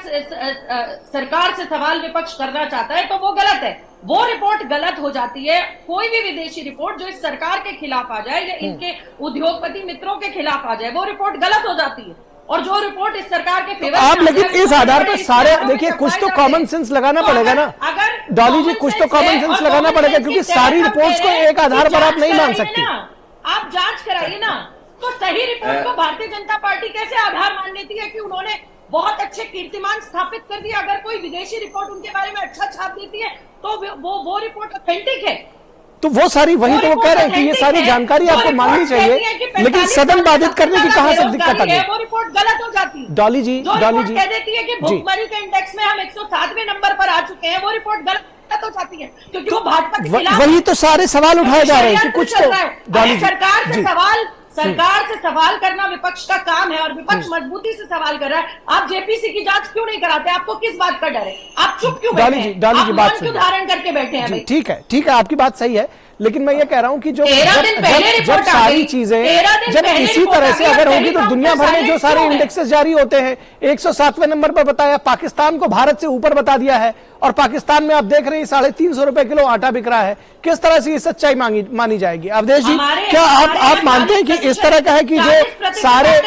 सरकार से सवाल विपक्ष करना चाहता है तो वो गलत है, वो रिपोर्ट गलत हो जाती है। कोई भी विदेशी रिपोर्ट जो इस सरकार के खिलाफ आ जाए या इनके उद्योगपति मित्रों के खिलाफ आ जाए, वो रिपोर्ट गलत हो जाती है। और जो रिपोर्ट इस सरकार के फेवर आप लेकिन इस आधार पर सारे देखिए, कुछ तो कॉमन सेंस लगाना पड़ेगा ना डॉली जी, कुछ तो कॉमन सेंस लगाना पड़ेगा, क्योंकि सारी रिपोर्ट्स को एक आधार पर आप नहीं मान सकती। आप जांच कराइए ना, तो सही रिपोर्ट को भारतीय जनता पार्टी कैसे आधार मान लेती है कि उन्होंने बहुत अच्छे कीर्तिमान स्थापित कर दिया। अगर कोई विदेशी रिपोर्ट उनके बारे में अच्छा छाप देती है तो वो रिपोर्ट ऑथेंटिक है। तो वो सारी, वही तो वो कह रहे हैं कि ये सारी जानकारी आपको माननी चाहिए, लेकिन सदन बाधित करने की कहां से दिक्कत आ गई? वो रिपोर्ट गलत हो जाती है। डॉली जी कह देती है कि भुखमरी के इंडेक्स में हम 107वें नंबर पर आ चुके हैं, वो रिपोर्ट गलत हो जाती है, क्योंकि वो भाजपा के खिलाफ। वही तो सारे सवाल उठाए जा रहे हैं कि कुछ तो डॉली सरकार से सवाल करना विपक्ष का काम है, और विपक्ष मजबूती से सवाल कर रहा है। आप जेपीसी की जांच क्यों नहीं कराते? आपको किस बात का डर है? आप चुप क्यों बैठे हैं? आप मौन क्यों धारण करके बैठे हैं? ठीक है, आपकी बात सही है, लेकिन मैं ये कह रहा हूं कि जो जब सारी चीजें जब इसी तरह से अगर होगी तो दुनिया भर में जो सारे इंडेक्सेस जारी होते हैं, 107वें नंबर पर बताया, पाकिस्तान को भारत से ऊपर बता दिया है, और पाकिस्तान में आप देख रहे हैं 350 रुपए किलो आटा बिक रहा है। किस तरह से ये सच्चाई मानी जाएगी? अवधेश जी, क्या आप मानते हैं कि इस तरह का है कि जो सारे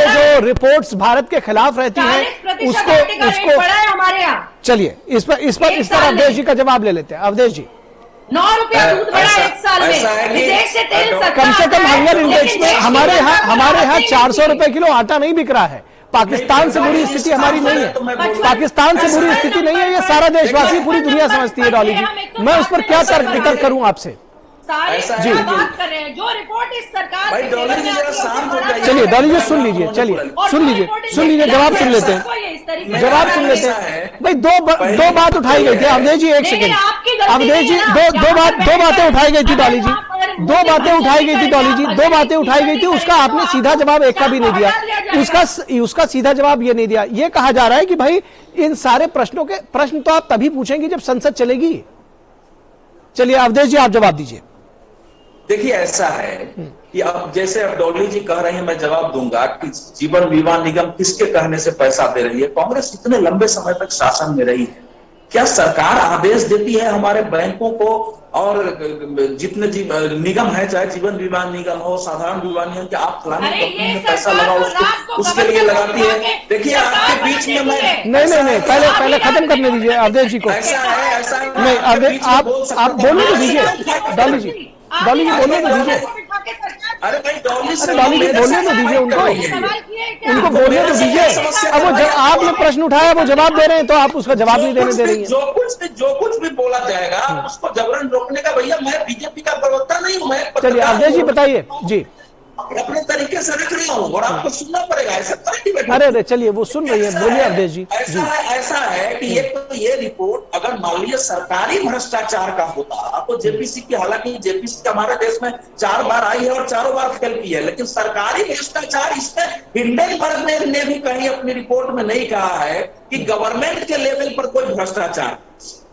जो रिपोर्ट्स भारत के खिलाफ रहती हैं उसको हमारे यहाँ? चलिए इस पर अवधेश जी का जवाब ले लेते हैं। अवधेश जी, 9 रुपया दूध बढ़ा एक साल में, विदेश से तेल कम से कम हंगर इंडेक्स में हमारे यहाँ 400 रुपए किलो आटा नहीं बिक रहा है। पाकिस्तान से बुरी स्थिति हमारी नहीं है, पाकिस्तान से बुरी स्थिति नहीं है, ये सारा देशवासी पूरी दुनिया समझती है। डॉली जी, मैं उस पर क्या तर्क करूं आपसे? जी बात कर रहे हैं जो रिपोर्ट इस सरकार, चलिए डॉली जी सुन लीजिए, सुन लीजिए, जवाब सुन लेते हैं। भाई दो बात उठाई गई थी। अवधेश जी एक सेकंड, अवधेश जी दो बातें उठाई गई थी डॉली जी, दो बातें उठाई गई थी, उसका आपने सीधा जवाब एक का भी नहीं दिया। उसका सीधा जवाब ये नहीं दिया। ये कहा जा रहा है कि भाई इन सारे प्रश्न तो आप तभी पूछेंगे जब संसद चलेगी। चलिए अवधेश जी आप जवाब दीजिए। देखिए ऐसा है कि अब जैसे अब डॉली जी कह रहे हैं, मैं जवाब दूंगा कि जीवन बीमा निगम किसके कहने से पैसा दे रही है? कांग्रेस इतने लंबे समय तक शासन में रही है, क्या सरकार आदेश देती है हमारे बैंकों को और जितने निगम है, चाहे जीवन बीमा निगम हो, साधारण बीमा निगम, कि आप फलानी कंपनी में पैसा लगाओ, उसके लिए लगाती है? देखिए आपके बीच में मैं नहीं पहले खत्म करने दीजिए अवधेश जी को। ऐसा है नहीं, आप बोलने तो दीजिए डॉली जी बोलने तो दीजिए। अरे भाई डॉली जी बोलने तो दीजिए, उनको बोलने तो दीजिए। अब वो आपने प्रश्न उठाया, वो जवाब दे रहे हैं तो आप उसका जवाब नहीं देने दे रही हैं। जो कुछ भी बोला जाएगा उसको जबरन रोकने का, भैया मैं बीजेपी का प्रवक्ता नहीं हूँ। मैं चलिए अवधेश जी बताइए जी। अपने तरीके से रख रहा हूँ और आपको सुनना पड़ेगा, ऐसा नहीं। अरे चलिए वो सुन रही है, बोलिए अवधेश जी। ऐसा है कि ये रिपोर्ट अगर मान लीजिए सरकारी भ्रष्टाचार का होता तो जेपीसी की, हालांकि जेपीसी हमारे देश में 4 बार आई है और 4 बार फेल की है, लेकिन सरकारी भ्रष्टाचार, इसमें हिंडनबर्ग ने भी कहीं अपनी रिपोर्ट में नहीं कहा है कि गवर्नमेंट के लेवल पर कोई भ्रष्टाचार।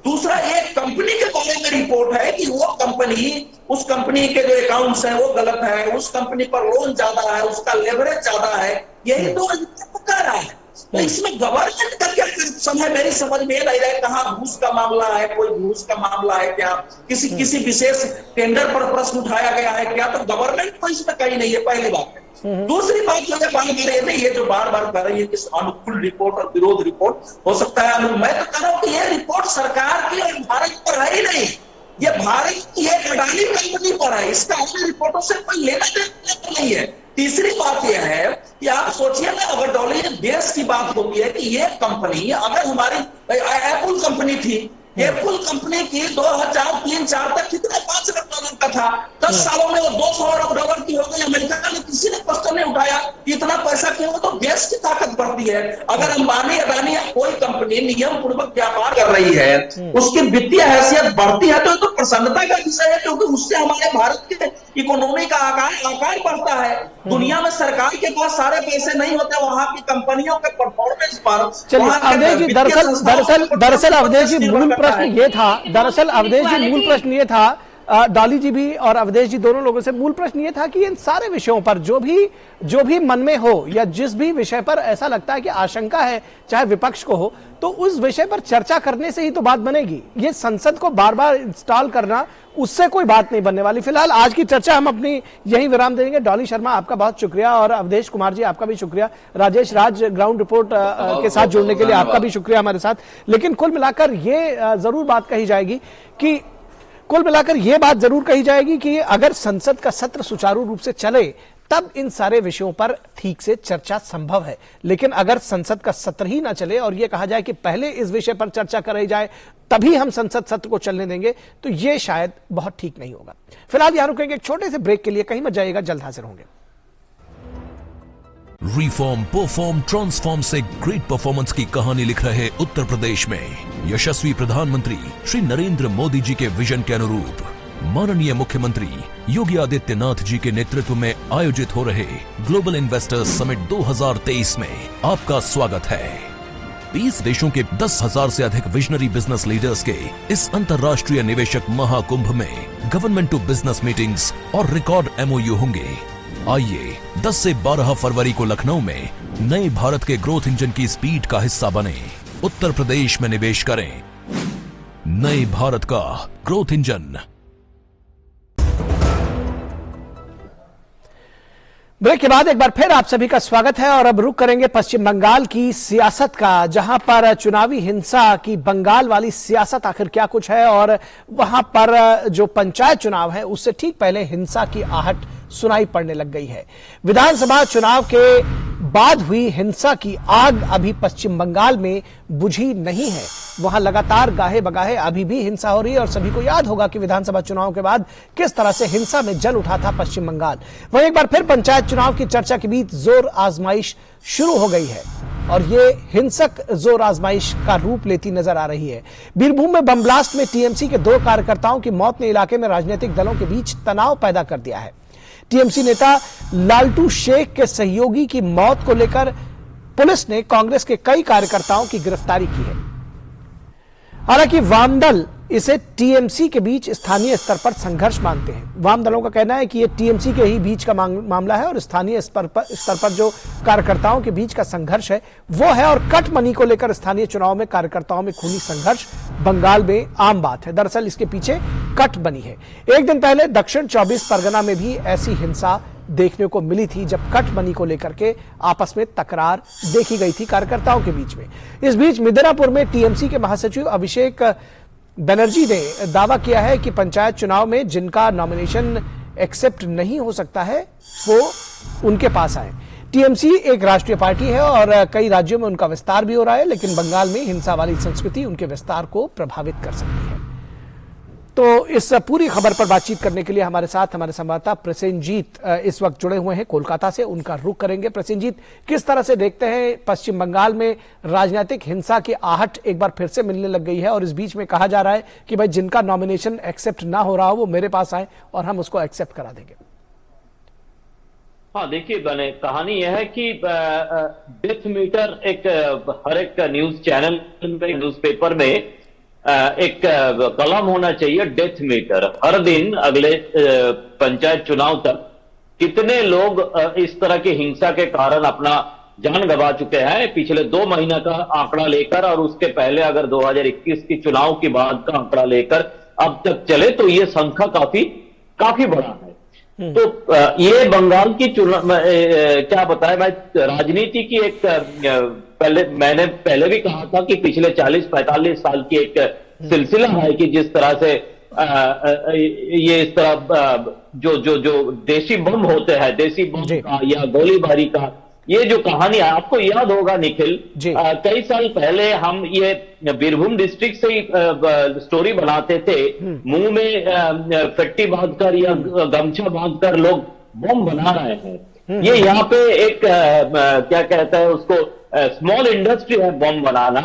दूसरा, एक कंपनी के बारे में रिपोर्ट है कि वो कंपनी, उस कंपनी के जो अकाउंट्स हैं वो गलत है, उस कंपनी पर लोन ज्यादा है, उसका लेवरेज ज्यादा है, यही तो कह रहा है। तो इसमें गवर्नमेंट का क्या समय मेरी समझ में नहीं रहा है। कहाँ घूस का मामला है, कोई घूस का मामला है क्या, किसी विशेष टेंडर पर प्रश्न उठाया गया है क्या? तो गवर्नमेंट तो इसमें कहीं नहीं है, पहली बात है। दूसरी बात जो है बात कर रहे थे, ये जो बार बार कर रही है कि अनुकूल रिपोर्ट और विरोध रिपोर्ट हो सकता है, मैं तो कह रहा हूं कि ये रिपोर्ट सरकार की और भारत पर है ही नहीं, ये भारत की एक अडानी कंपनी पर है, इसका अन्य रिपोर्टों से कोई लेना देना नहीं है। तीसरी बात यह है कि आप सोचिए ना, अगर डॉली देश की बात होती है कि ये कंपनी, अगर हमारी एप्पल कंपनी थी, एप्पल कंपनी की 2003-4 तक कितने $5 अरब का था, 10 सालों में वो $200 अरब की हो गई। अमेरिका ने किसी ने क्वेश्चन नहीं उठाया कि इतना पैसा क्यों? तो देश की ताकत बढ़ती है। अगर अंबानी अडानी या कोई कंपनी नियम पूर्वक व्यापार कर रही है, उसकी वित्तीय हैसियत बढ़ती है, तो प्रसन्नता का विषय है, क्योंकि उससे हमारे भारत के इकोनॉमी का आकार बढ़ता है। दुनिया में सरकार के पास सारे पैसे नहीं होते, वहां की कंपनियों के परफॉर्मेंस पर। चलिए अवधेश जी, दरअसल अवधेश जी मूल प्रश्न ये था, डॉली जी भी और अवधेश जी दोनों लोगों से मूल प्रश्न ये था कि इन सारे विषयों पर जो भी मन में हो या जिस भी विषय पर ऐसा लगता है कि आशंका है चाहे विपक्ष को हो, तो उस विषय पर चर्चा करने से ही तो बात बनेगी। ये संसद को बार बार इंस्टॉल करना, उससे कोई बात नहीं बनने वाली। फिलहाल आज की चर्चा हम अपनी यही विराम देंगे। डॉली शर्मा आपका बहुत शुक्रिया और अवधेश कुमार जी आपका भी शुक्रिया। राजेश राज ग्राउंड रिपोर्ट के साथ जुड़ने के लिए आपका भी शुक्रिया हमारे साथ। लेकिन कुल मिलाकर ये जरूर बात कही जाएगी कि अगर संसद का सत्र सुचारू रूप से चले तब इन सारे विषयों पर ठीक से चर्चा संभव है। लेकिन अगर संसद का सत्र ही ना चले और यह कहा जाए कि पहले इस विषय पर चर्चा कराई जाए तभी हम संसद सत्र को चलने देंगे, तो यह शायद बहुत ठीक नहीं होगा। फिलहाल यहां रुकेंगे एक छोटे से ब्रेक के लिए, कहीं मत जाइएगा, जल्द हाजिर होंगे। रिफॉर्म, परफॉर्म, ट्रांसफॉर्म से ग्रेट परफॉर्मेंस की कहानी लिख रहे उत्तर प्रदेश में यशस्वी प्रधानमंत्री श्री नरेंद्र मोदी जी के विजन के अनुरूप माननीय मुख्यमंत्री योगी आदित्यनाथ जी के नेतृत्व में आयोजित हो रहे ग्लोबल इन्वेस्टर्स समिट 2023 में आपका स्वागत है। 20 देशों के 10,000 से अधिक विजनरी बिजनेस लीडर्स के इस अंतर्राष्ट्रीय निवेशक महाकुंभ में गवर्नमेंट टू बिजनेस मीटिंग्स और रिकॉर्ड MOU होंगे। आइए 10 से 12 फरवरी को लखनऊ में नए भारत के ग्रोथ इंजन की स्पीड का हिस्सा बने, उत्तर प्रदेश में निवेश करें। नए भारत का ग्रोथ इंजन। ब्रेक के बाद एक बार फिर आप सभी का स्वागत है और अब रुक करेंगे पश्चिम बंगाल की सियासत का, जहां पर चुनावी हिंसा की बंगाल वाली सियासत आखिर क्या कुछ है और वहां पर जो पंचायत चुनाव है उससे ठीक पहले हिंसा की आहट सुनाई पड़ने लग गई है। विधानसभा चुनाव के बाद हुई हिंसा की आग अभी पश्चिम बंगाल में बुझी नहीं है। वहां लगातार गाहे बगाहे अभी भी हिंसा हो रही है और सभी को याद होगा कि विधानसभा चुनाव के बाद किस तरह से हिंसा में जल उठा था पश्चिम बंगाल। वहीं एक बार फिर पंचायत चुनाव की चर्चा के बीच जोर आजमाइश शुरू हो गई है और ये हिंसक जोर आजमाइश का रूप लेती नजर आ रही है। बीरभूम में बम ब्लास्ट में टीएमसी के 2 कार्यकर्ताओं की मौत ने इलाके में राजनीतिक दलों के बीच तनाव पैदा कर दिया है। टीएमसी नेता लालटू शेख के सहयोगी की मौत को लेकर पुलिस ने कांग्रेस के कई कार्यकर्ताओं की गिरफ्तारी की है। हालांकि वामदल इसे टीएमसी के बीच स्थानीय स्तर पर संघर्ष मानते हैं। वाम दलों का कहना है कि यह टीएमसी के ही बीच का मामला है और स्थानीय स्तर पर जो कार्यकर्ताओं के बीच का संघर्ष है वो है, और कट मनी को लेकर स्थानीय चुनाव में कार्यकर्ताओं में खूनी संघर्ष बंगाल में आम बात है। दरअसल इसके पीछे कट बनी है। एक दिन पहले दक्षिण 24 परगना में भी ऐसी हिंसा देखने को मिली थी जब कट मनी को लेकर के आपस में तकरार देखी गई थी कार्यकर्ताओं के बीच में। इस बीच मिदनापुर में टीएमसी के महासचिव अभिषेक बनर्जी ने दावा किया है कि पंचायत चुनाव में जिनका नॉमिनेशन एक्सेप्ट नहीं हो सकता है वो उनके पास आए। टीएमसी एक राष्ट्रीय पार्टी है और कई राज्यों में उनका विस्तार भी हो रहा है, लेकिन बंगाल में हिंसा वाली संस्कृति उनके विस्तार को प्रभावित कर सकती है। तो इस पूरी खबर पर बातचीत करने के लिए हमारे साथ हमारे संवाददाता प्रसेनजीत इस वक्त जुड़े हुए हैं कोलकाता से। उनका रुख करेंगे। प्रसेनजीत, किस तरह से देखते हैं पश्चिम बंगाल में राजनीतिक हिंसा की आहट एक बार फिर से मिलने लग गई है और इस बीच में कहा जा रहा है कि भाई जिनका नॉमिनेशन एक्सेप्ट ना हो रहा हो वो मेरे पास आए और हम उसको एक्सेप्ट करा देंगे। हाँ, देखिए बने कहानी यह है कि डेथ मीटर एक हर एक न्यूज चैनल में, न्यूज़पेपर में एक कॉलम होना चाहिए, डेथ मीटर। हर दिन अगले पंचायत चुनाव तक कितने लोग इस तरह की हिंसा के कारण अपना जान गंवा चुके हैं, पिछले 2 महीना का आंकड़ा लेकर और उसके पहले अगर 2021 की चुनाव के बाद का आंकड़ा लेकर अब तक चले तो ये संख्या काफी बड़ा है। तो ये बंगाल की चुनाव क्या बताया, मैं राजनीति की एक मैंने पहले भी कहा था कि पिछले 40-45 साल की एक सिलसिला है कि जिस तरह से ये इस तरह जो देसी बम होते हैं, देसी बम का या गोलीबारी का, ये जो कहानी है, आपको याद होगा निखिल, कई साल पहले हम ये बीरभूम डिस्ट्रिक्ट से ही स्टोरी बनाते थे, मुंह में फट्टी बांधकर या गमछा बांधकर लोग बम बना रहे हैं। ये यहाँ पे एक क्या कहता है उसको, स्मॉल इंडस्ट्री है बम बनाना,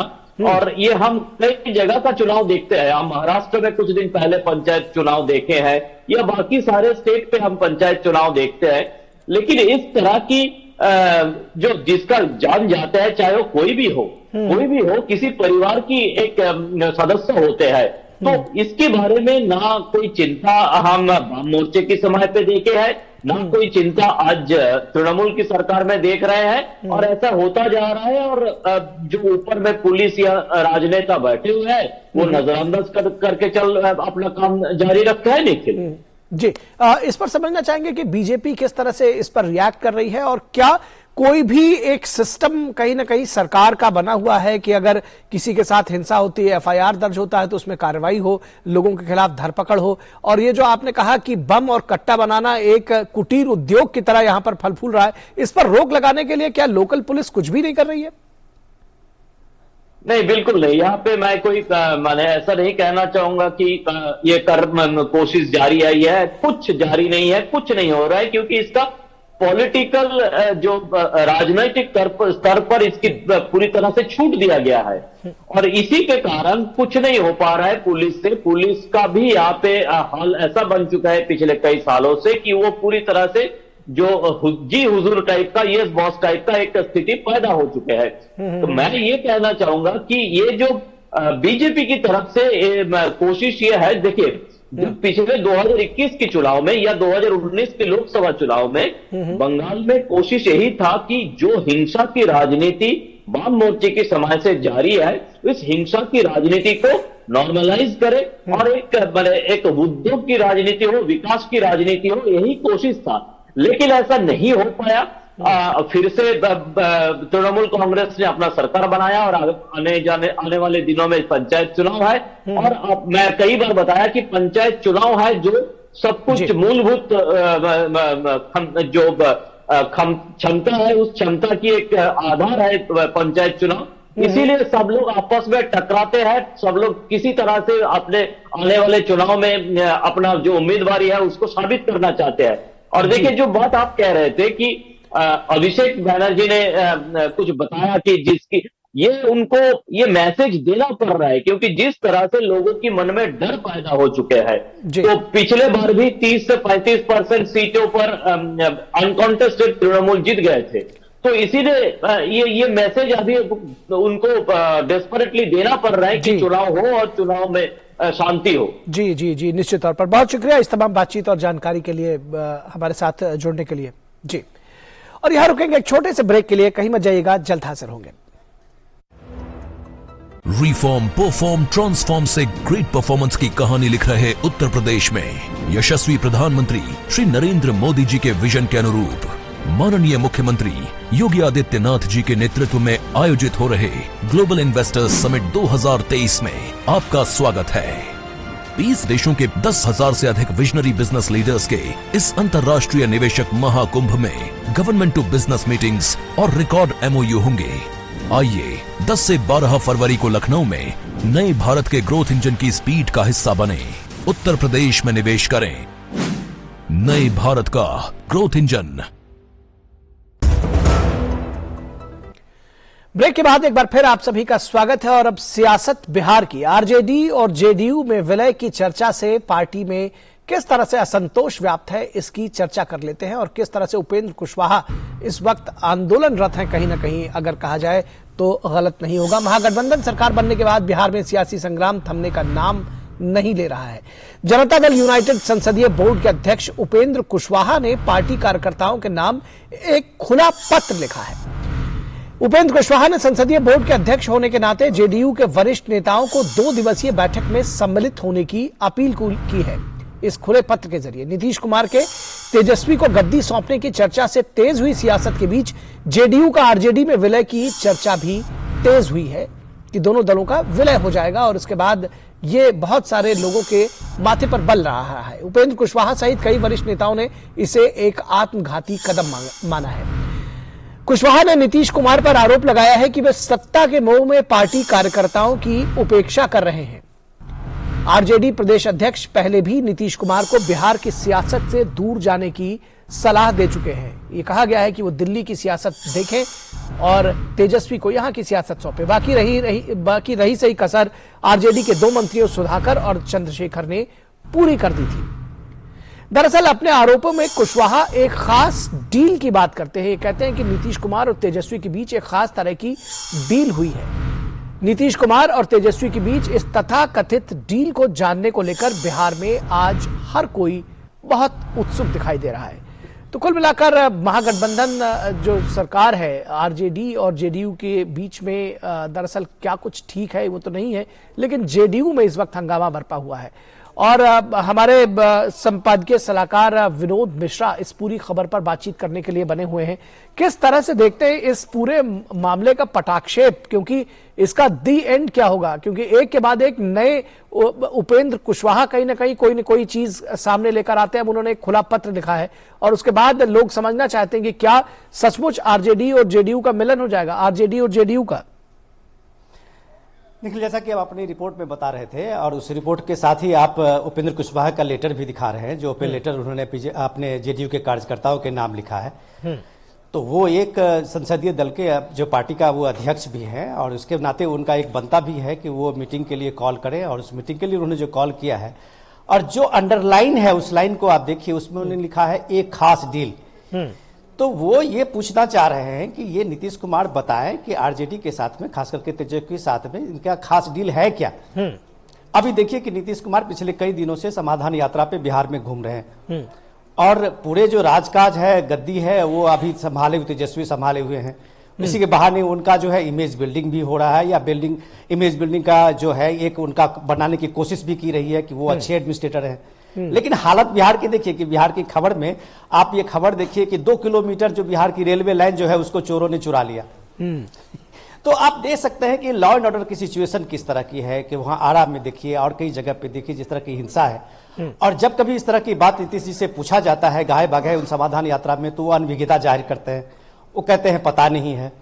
और ये हम कई जगह का चुनाव देखते हैं। हम महाराष्ट्र में कुछ दिन पहले पंचायत चुनाव देखे हैं या बाकी सारे स्टेट पे हम पंचायत चुनाव देखते हैं, लेकिन इस तरह की जो जिसका जान जाता है, चाहे वो कोई भी हो, किसी परिवार की एक सदस्य होते हैं, तो इसके बारे में ना कोई चिंता हम मोर्चे के समय पे देखे है, ना कोई चिंता आज तृणमूल की सरकार में देख रहे हैं, और ऐसा होता जा रहा है। और जो ऊपर में पुलिस या राजनेता बैठे हुए हैं वो नजरअंदाज करके अपना काम जारी रखते हैं। निखिल जी, इस पर समझना चाहेंगे कि बीजेपी किस तरह से इस पर रिएक्ट कर रही है, और क्या कोई भी एक सिस्टम कहीं ना कहीं सरकार का बना हुआ है कि अगर किसी के साथ हिंसा होती है, एफआईआर दर्ज होता है तो उसमें कार्रवाई हो, लोगों के खिलाफ धरपकड़ हो। और ये जो आपने कहा कि बम और कट्टा बनाना एक कुटीर उद्योग की तरह यहां पर फल फूल रहा है, इस पर रोक लगाने के लिए क्या लोकल पुलिस कुछ भी नहीं कर रही है? नहीं, बिल्कुल नहीं। यहाँ पे मैं कोई मैंने ऐसा नहीं कहना चाहूंगा कि ये कोशिश जारी है। यह कुछ जारी नहीं है, कुछ नहीं हो रहा है, क्योंकि इसका पॉलिटिकल जो राजनीतिक स्तर पर इसकी पूरी तरह से छूट दिया गया है, और इसी के कारण कुछ नहीं हो पा रहा है पुलिस से। पुलिस का भी यहाँ पे हाल ऐसा बन चुका है पिछले कई सालों से कि वो पूरी तरह से जो जी हुजूर टाइप का, यस बॉस टाइप का एक स्थिति पैदा हो चुके हैं। तो मैं ये कहना चाहूंगा कि ये जो बीजेपी की तरफ से कोशिश ये है, देखिए जो पिछले 2021 के चुनाव में या 2019 के लोकसभा चुनाव में बंगाल में कोशिश यही था कि जो हिंसा की राजनीति वाम मोर्चे के समय से जारी है, इस हिंसा की राजनीति को नॉर्मलाइज करे और एक उद्योग की राजनीति हो, विकास की राजनीति हो, यही कोशिश था। लेकिन ऐसा नहीं हो पाया। फिर से तृणमूल कांग्रेस ने अपना सरकार बनाया और आने वाले दिनों में पंचायत चुनाव है। और मैं कई बार बताया कि पंचायत चुनाव है जो सब कुछ मूलभूत जो क्षमता है, उस क्षमता की एक आधार है पंचायत चुनाव। इसीलिए सब लोग आपस में टकराते हैं, सब लोग किसी तरह से अपने आने वाले चुनाव में अपना जो उम्मीदवारी है उसको साबित करना चाहते हैं। और देखिए, जो बात आप कह रहे थे कि अभिषेक बैनर्जी ने कुछ बताया कि जिसकी उनको ये मैसेज देना पड़ रहा है, क्योंकि जिस तरह से लोगों की मन में डर पैदा हो चुके हैं। तो पिछले बार भी 30 से 35% सीटों पर अनकॉन्टेस्टेड तृणमूल जीत गए थे। तो इसीलिए ये मैसेज अभी उनको डेस्परेटली देना पड़ रहा है कि चुनाव हो और चुनाव में शांति हो। जी जी जी, निश्चित तौर पर बहुत शुक्रिया इस तमाम बातचीत और जानकारी के लिए, हमारे साथ जुड़ने के लिए जी। और यहां रुकेंगे एक छोटे से ब्रेक के लिए, कहीं मत जाइएगा, जल्द हाजिर होंगे। रिफॉर्म, परफॉर्म, ट्रांसफॉर्म से ग्रेट परफॉर्मेंस की कहानी लिख रहे उत्तर प्रदेश में यशस्वी प्रधानमंत्री श्री नरेंद्र मोदी जी के विजन के अनुरूप माननीय मुख्यमंत्री योगी आदित्यनाथ जी के नेतृत्व में आयोजित हो रहे ग्लोबल इन्वेस्टर्स समिट 2023 में आपका स्वागत है। 20 देशों के 10,000 से अधिक विजनरी बिजनेस लीडर्स के इस अंतर्राष्ट्रीय निवेशक महाकुंभ में गवर्नमेंट टू बिजनेस मीटिंग्स और रिकॉर्ड MOU होंगे। आइए 10 से 12 फरवरी को लखनऊ में नए भारत के ग्रोथ इंजन की स्पीड का हिस्सा बने, उत्तर प्रदेश में निवेश करें। नए भारत का ग्रोथ इंजन। ब्रेक के बाद एक बार फिर आप सभी का स्वागत है। और अब सियासत बिहार की, आरजेडी और जेडीयू में विलय की चर्चा से पार्टी में किस तरह से असंतोष व्याप्त है, इसकी चर्चा कर लेते हैं। और किस तरह से उपेंद्र कुशवाहा इस वक्त आंदोलनरत हैं, कहीं ना कहीं अगर कहा जाए तो गलत नहीं होगा। महागठबंधन सरकार बनने के बाद बिहार में सियासी संग्राम थमने का नाम नहीं ले रहा है। जनता दल यूनाइटेड संसदीय बोर्ड के अध्यक्ष उपेंद्र कुशवाहा ने पार्टी कार्यकर्ताओं के नाम एक खुला पत्र लिखा है। उपेंद्र कुशवाहा ने संसदीय बोर्ड के अध्यक्ष होने के नाते जेडीयू के वरिष्ठ नेताओं को 2 दिवसीय बैठक में सम्मिलित होने की अपील की है। इस खुले पत्र के जरिए नीतीश कुमार के तेजस्वी को गद्दी सौंपने की चर्चा से तेज हुई सियासत के बीच जेडीयू का आरजेडी में विलय की चर्चा भी तेज हुई है कि दोनों दलों का विलय हो जाएगा। और उसके बाद ये बहुत सारे लोगों के माथे पर बल रहा है। उपेंद्र कुशवाहा सहित कई वरिष्ठ नेताओं ने इसे एक आत्मघाती कदम माना है। कुशवाहा ने नीतीश कुमार पर आरोप लगाया है कि वे सत्ता के मोह में पार्टी कार्यकर्ताओं की उपेक्षा कर रहे हैं। आरजेडी प्रदेश अध्यक्ष पहले भी नीतीश कुमार को बिहार की सियासत से दूर जाने की सलाह दे चुके हैं। ये कहा गया है कि वो दिल्ली की सियासत देखें और तेजस्वी को यहां की सियासत सौंपे। बाकी रही सही कसर आरजेडी के 2 मंत्रियों सुधाकर और चंद्रशेखर ने पूरी कर दी थी। दरअसल अपने आरोपों में कुशवाहा एक खास डील की बात करते हैं। कहते हैं कि नीतीश कुमार और तेजस्वी के बीच एक खास तरह की डील हुई है। नीतीश कुमार और तेजस्वी के बीच इस तथाकथित डील को जानने को लेकर बिहार में आज हर कोई बहुत उत्सुक दिखाई दे रहा है। तो कुल मिलाकर महागठबंधन जो सरकार है आरजेडी और जेडीयू के बीच में दरअसल क्या कुछ ठीक है वो तो नहीं है, लेकिन जेडीयू में इस वक्त हंगामा बरपा हुआ है। और हमारे संपादकीय सलाहकार विनोद मिश्रा इस पूरी खबर पर बातचीत करने के लिए बने हुए हैं। किस तरह से देखते हैं इस पूरे मामले का पटाक्षेप, क्योंकि इसका दी एंड क्या होगा, क्योंकि एक के बाद एक नए उपेंद्र कुशवाहा कहीं ना कहीं कोई न कोई चीज सामने लेकर आते हैं। अब उन्होंने एक खुला पत्र लिखा है और उसके बाद लोग समझना चाहते हैं कि क्या सचमुच आरजेडी और जेडीयू का मिलन हो जाएगा, आरजेडी और जेडीयू का। निखिल, जैसा कि आप अपनी रिपोर्ट में बता रहे थे और उस रिपोर्ट के साथ ही आप उपेंद्र कुशवाहा का लेटर भी दिखा रहे हैं, जो ओपन लेटर उन्होंने अपने जेडीयू के कार्यकर्ताओं के नाम लिखा है। तो वो एक संसदीय दल के जो पार्टी का वो अध्यक्ष भी है और उसके नाते उनका एक बनता भी है कि वो मीटिंग के लिए कॉल करें, और उस मीटिंग के लिए उन्होंने जो कॉल किया है और जो अंडरलाइन है उस लाइन को आप देखिए, उसमें उन्होंने लिखा है एक खास डील। तो वो ये पूछना चाह रहे हैं कि ये नीतीश कुमार बताएं कि आरजेडी के साथ में, खास करके तेजस्वी के साथ में, इनका खास डील है क्या। अभी देखिए कि नीतीश कुमार पिछले कई दिनों से समाधान यात्रा पे बिहार में घूम रहे हैं और पूरे जो राजकाज है, गद्दी है, वो अभी संभाले हुए तेजस्वी संभाले हुए हैं। इसी के बहाने उनका जो है इमेज बिल्डिंग भी हो रहा है, या इमेज बिल्डिंग का जो है एक उनका बनाने की कोशिश भी की रही है कि वो अच्छे एडमिनिस्ट्रेटर हैं। लेकिन हालत बिहार की देखिए कि बिहार की खबर में आप ये खबर देखिए कि 2 किलोमीटर जो बिहार की रेलवे लाइन जो है उसको चोरों ने चुरा लिया। तो आप देख सकते हैं कि लॉ एंड ऑर्डर की सिचुएशन किस तरह की है, कि वहां आरा में देखिए और कई जगह पे देखिए जिस तरह की हिंसा है। और जब कभी इस तरह की बात नीतीश जी से पूछा जाता है गाहे बागे उन समाधान यात्रा में, तो वो अनभिज्ञता जाहिर करते हैं, वो कहते हैं पता नहीं है।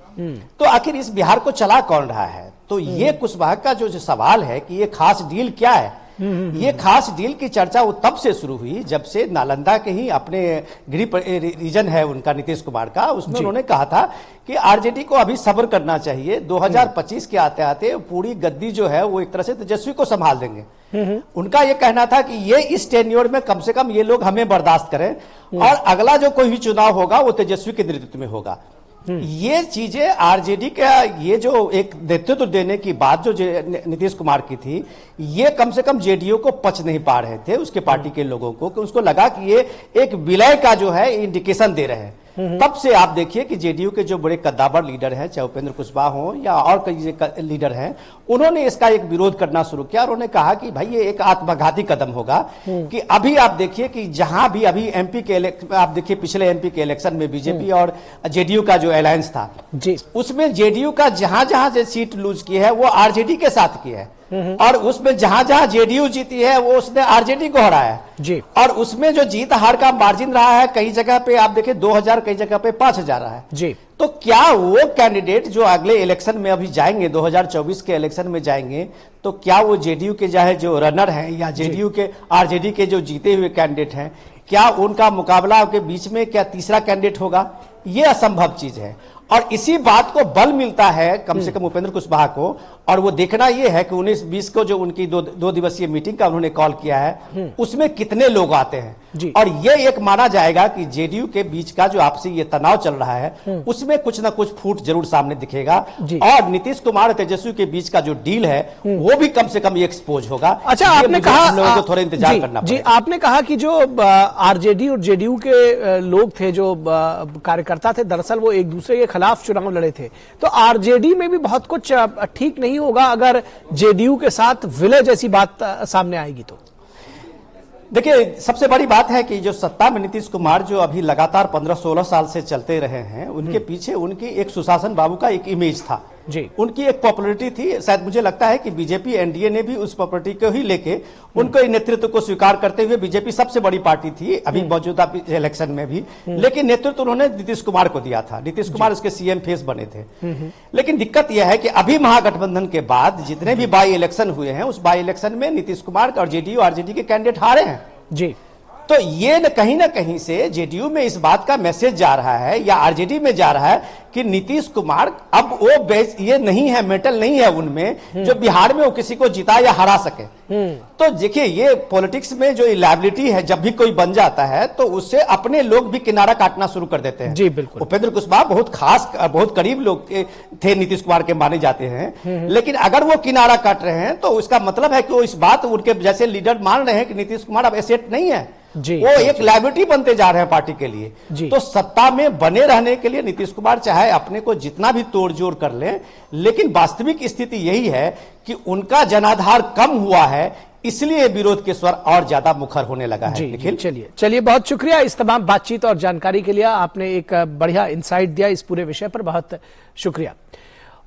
तो आखिर इस बिहार को चला कौन रहा है? तो ये कुशवाहा का जो सवाल है कि ये खास डील क्या है, ये खास डील की चर्चा वो तब से शुरू हुई जब से नालंदा के ही अपने गृह रीजन है उनका नीतीश कुमार का, उसमें उन्होंने कहा था कि आरजेडी को अभी सब्र करना चाहिए, 2025 के आते आते पूरी गद्दी जो है वो एक तरह से तेजस्वी को संभाल देंगे। उनका ये कहना था कि ये इस टेन्योर में कम से कम ये लोग हमें बर्दाश्त करें और अगला जो कोई भी चुनाव होगा वो तेजस्वी के नेतृत्व में होगा। ये चीजें आरजेडी का ये जो एक नेतृत्व देने की बात जो नीतीश कुमार की थी, ये कम से कम जेडीयू को पच नहीं पा रहे थे उसके पार्टी के लोगों को, कि उसको लगा कि ये एक विलय का जो है इंडिकेशन दे रहे हैं। तब से आप देखिए कि जेडीयू के जो बड़े कद्दावर लीडर हैं, चाहे उपेंद्र कुशवाहा हो या और कई लीडर हैं, उन्होंने इसका एक विरोध करना शुरू किया और उन्होंने कहा कि भाई ये एक आत्मघाती कदम होगा। कि अभी आप देखिए कि जहां भी अभी एमपी के आप देखिए पिछले एमपी के इलेक्शन में बीजेपी और जेडीयू का जो अलायंस था जी, उसमें जेडीयू का जहां जहां सीट लूज की है वो आरजेडी के साथ की है, और उसमें जहां जहां जेडीयू जीती है वो उसने आरजेडी को हराया जी। और उसमें जो जीत हार का मार्जिन रहा है, कई जगह पे आप देखिए 2000, कई जगह पे 5000 रहा है जी। तो क्या वो कैंडिडेट जो अगले इलेक्शन में अभी जाएंगे, 2024 के इलेक्शन में जाएंगे, तो क्या वो जेडीयू के चाहे जो रनर हैं या जेडीयू के आरजेडी के जो जीते हुए कैंडिडेट हैं, क्या उनका मुकाबला के बीच में क्या तीसरा कैंडिडेट होगा? ये असंभव चीज है। और इसी बात को बल मिलता है कम से कम उपेंद्र कुशवाहा को, और वो देखना ये है कि 19-20 को जो उनकी दो दिवसीय मीटिंग का उन्होंने कॉल किया है उसमें कितने लोग आते हैं जी। और ये एक माना जाएगा कि जेडीयू के बीच का जो आपसी ये तनाव चल रहा है उसमें कुछ ना कुछ फूट जरूर सामने दिखेगा, और नीतीश कुमार और तेजस्वी के बीच का जो डील है वो भी कम से कम एक्सपोज होगा। अच्छा, आपने कहा हम लोगों को थोड़ा इंतजार करना जी, आपने कहा कि जो आरजेडी और जेडीयू के लोग थे, जो कार्यकर्ता थे, दरअसल वो एक दूसरे के खिलाफ चुनाव लड़े थे। तो आरजेडी में भी बहुत कुछ ठीक नहीं होगा अगर जेडीयू के साथ विलय जैसी बात सामने आएगी तो। देखिए, सबसे बड़ी बात है कि जो सत्ता में नीतीश कुमार जो अभी लगातार 15-16 साल से चलते रहे हैं, उनके पीछे उनकी एक सुशासन बाबू का एक इमेज था जी, उनकी एक पॉपुलरिटी थी। शायद मुझे लगता है कि बीजेपी एनडीए ने भी उस पॉपुलरिटी को ही लेके उनको नेतृत्व को स्वीकार करते हुए, बीजेपी सबसे बड़ी पार्टी थी अभी मौजूदा इलेक्शन में भी, लेकिन नेतृत्व उन्होंने नीतीश कुमार को दिया था। नीतीश कुमार उसके सीएम फेस बने थे। लेकिन दिक्कत यह है कि अभी महागठबंधन के बाद जितने भी बाई इलेक्शन हुए हैं, उस बाई इलेक्शन में नीतीश कुमार और जेडीयू आरजेडी के कैंडिडेट हारे हैं जी। तो ये कहीं ना कहीं से जेडीयू में इस बात का मैसेज जा रहा है या आरजेडी में जा रहा है कि नीतीश कुमार अब वो बेस ये नहीं है, मेटल नहीं है उनमें जो बिहार में वो किसी को जिता या हरा सके। तो देखिए, ये पॉलिटिक्स में जो लायबिलिटी है, जब भी कोई बन जाता है तो उससे अपने लोग भी किनारा काटना शुरू कर देते हैं। जी बिल्कुल। उपेंद्र कुशवाहा बहुत खास, बहुत करीब लोग थे नीतीश कुमार के माने जाते हैं, लेकिन अगर वो किनारा काट रहे हैं तो उसका मतलब है कि वो इस बात उनके जैसे लीडर मान रहे हैं कि नीतीश कुमार अब एसेट नहीं है, वो एक लायबिलिटी बनते जा रहे हैं पार्टी के लिए। तो सत्ता में बने रहने के लिए नीतीश कुमार चाहे अपने को जितना भी तोड़ जोड़ कर लें, लेकिन वास्तविक स्थिति यही है कि उनका जनाधार कम हुआ है, इसलिए विरोध के स्वर और ज्यादा मुखर होने लगा है। निखिल, चलिए बहुत शुक्रिया इस तमाम बातचीत और जानकारी के लिए। आपने एक बढ़िया इंसाइट दिया इस पूरे विषय पर, बहुत शुक्रिया।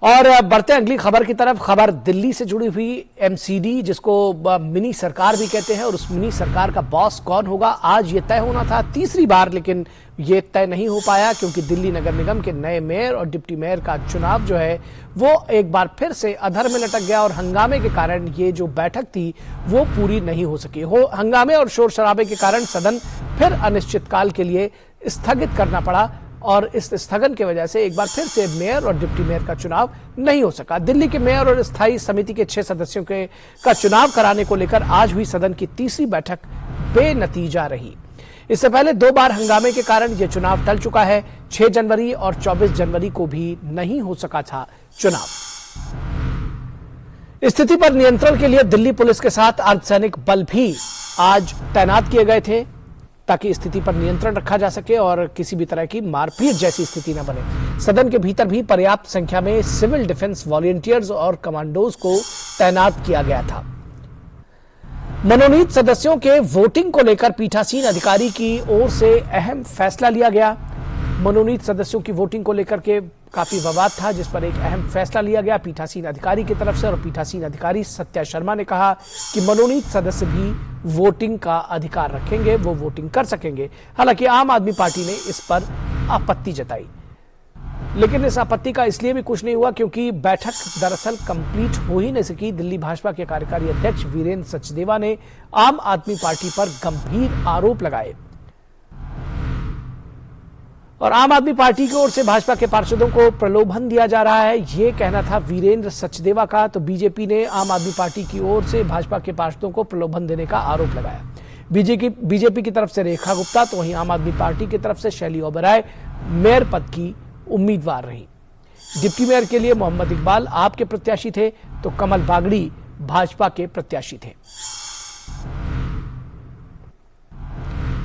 और बढ़ते अगली खबर की तरफ। खबर दिल्ली से जुड़ी हुई एमसीडी, जिसको मिनी सरकार भी कहते हैं, और उस मिनी सरकार का बॉस कौन होगा आज ये तय होना था तीसरी बार, लेकिन ये तय नहीं हो पाया क्योंकि दिल्ली नगर निगम के नए मेयर और डिप्टी मेयर का चुनाव जो है वो एक बार फिर से अधर में लटक गया और हंगामे के कारण ये जो बैठक थी वो पूरी नहीं हो सकी। हंगामे और शोर शराबे के कारण सदन फिर अनिश्चितकाल के लिए स्थगित करना पड़ा और इस स्थगन की वजह से एक बार फिर से मेयर और डिप्टी मेयर का चुनाव नहीं हो सका। दिल्ली के मेयर और स्थायी समिति के 6 सदस्यों का चुनाव कराने को लेकर आज हुई सदन की तीसरी बैठक बेनतीजा रही। इससे पहले 2 बार हंगामे के कारण यह चुनाव टल चुका है। 6 जनवरी और 24 जनवरी को भी नहीं हो सका था चुनाव। स्थिति पर नियंत्रण के लिए दिल्ली पुलिस के साथ अर्धसैनिक बल भी आज तैनात किए गए थे ताकि स्थिति पर नियंत्रण रखा जा सके और किसी भी तरह की मारपीट जैसी स्थिति न बने। सदन के भीतर भी पर्याप्त संख्या में सिविल डिफेंस वॉलंटियर्स और कमांडोज को तैनात किया गया था। मनोनीत सदस्यों के वोटिंग को लेकर पीठासीन अधिकारी की ओर से अहम फैसला लिया गया। मनोनीत सदस्यों की वोटिंग को लेकर के काफी विवाद था, जिस पर एक अहम फैसला लिया गया पीठासीन अधिकारी की तरफ से। और पीठासीन अधिकारी सत्या शर्मा ने कहा कि मनोनीत सदस्य भी वोटिंग का अधिकार रखेंगे, वो वोटिंग कर सकेंगे। हालांकि आम आदमी पार्टी ने इस पर आपत्ति जताई, लेकिन इस आपत्ति का इसलिए भी कुछ नहीं हुआ क्योंकि बैठक दरअसल कंप्लीट हो ही नहीं सकी। दिल्ली भाजपा के कार्यकारी अध्यक्ष वीरेंद्र सचदेवा ने आम आदमी पार्टी पर गंभीर आरोप लगाए और आम आदमी पार्टी की ओर से भाजपा के पार्षदों को प्रलोभन दिया जा रहा है, ये कहना था वीरेंद्र सचदेवा का। तो बीजेपी ने आम आदमी पार्टी की ओर से भाजपा के पार्षदों को प्रलोभन देने का आरोप लगाया। बीजेपी की तरफ से रेखा गुप्ता, तो वहीं आम आदमी पार्टी की तरफ से शैली ओबराय मेयर पद की उम्मीदवार रही। डिप्टी मेयर के लिए मोहम्मद इकबाल आपके प्रत्याशी थे, तो कमल बागड़ी भाजपा के प्रत्याशी थे।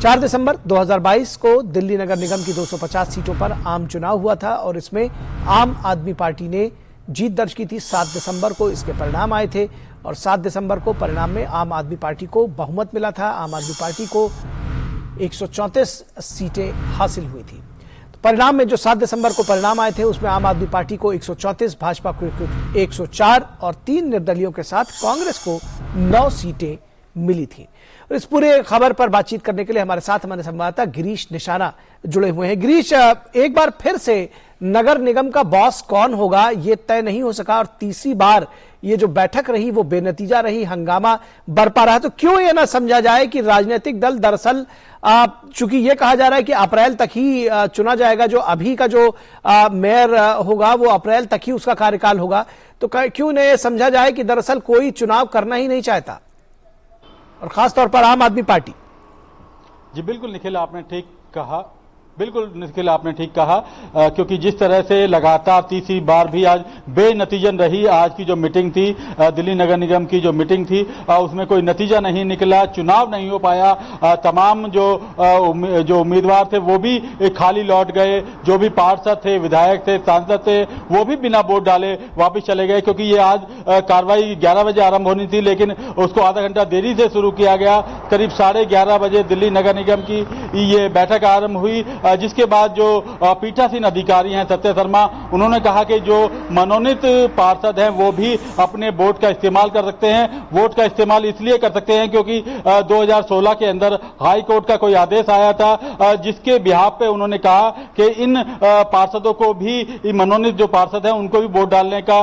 4 दिसंबर 2022 को दिल्ली नगर निगम की 250 सीटों पर आम चुनाव हुआ था और इसमें आम आदमी पार्टी ने जीत दर्ज की थी। 7 दिसंबर को इसके परिणाम आए थे और 7 दिसंबर को परिणाम में आम आदमी पार्टी को बहुमत मिला था। आम आदमी पार्टी को 134 सीटें हासिल हुई थी। तो परिणाम में जो 7 दिसंबर को परिणाम आए थे उसमें आम आदमी पार्टी को 134, भाजपा को 104 और 3 निर्दलीयों के साथ कांग्रेस को 9 सीटें मिली थी। और इस पूरे खबर पर बातचीत करने के लिए हमारे साथ हमारे संवाददाता गिरीश निशाना जुड़े हुए हैं। गिरीश, एक बार फिर से नगर निगम का बॉस कौन होगा ये तय नहीं हो सका और तीसरी बार ये जो बैठक रही वो बेनतीजा रही, हंगामा बरपा रहा। तो क्यों ये ना समझा जाए कि राजनीतिक दल दरअसल चूंकि ये कहा जा रहा है कि अप्रैल तक ही चुना जाएगा, जो अभी का जो मेयर होगा वो अप्रैल तक ही उसका कार्यकाल होगा, तो क्यों न ये समझा जाए कि दरअसल कोई चुनाव करना ही नहीं चाहता और खासतौर पर आम आदमी पार्टी। जी बिल्कुल निखिल, आपने ठीक कहा। बिल्कुल निखिल, आपने ठीक कहा क्योंकि जिस तरह से लगातार तीसरी बार भी आज बेनतीजन रही। आज की जो मीटिंग थी, दिल्ली नगर निगम की जो मीटिंग थी, उसमें कोई नतीजा नहीं निकला, चुनाव नहीं हो पाया। तमाम जो उम्मीदवार थे वो भी खाली लौट गए। जो भी पार्षद थे, विधायक थे, सांसद थे, वो भी बिना वोट डाले वापिस चले गए क्योंकि ये आज कार्रवाई 11 बजे आरंभ होनी थी, लेकिन उसको आधा घंटा देरी से शुरू किया गया। करीब 11:30 बजे दिल्ली नगर निगम की ये बैठक आरंभ हुई, जिसके बाद जो पीठासीन अधिकारी हैं सत्य शर्मा, उन्होंने कहा कि जो मनोनीत पार्षद हैं वो भी अपने वोट का इस्तेमाल कर सकते हैं। वोट का इस्तेमाल इसलिए कर सकते हैं क्योंकि 2016 के अंदर हाई कोर्ट का कोई आदेश आया था जिसके बिहाफ पे उन्होंने कहा कि इन पार्षदों को भी, मनोनीत जो पार्षद हैं उनको भी वोट डालने का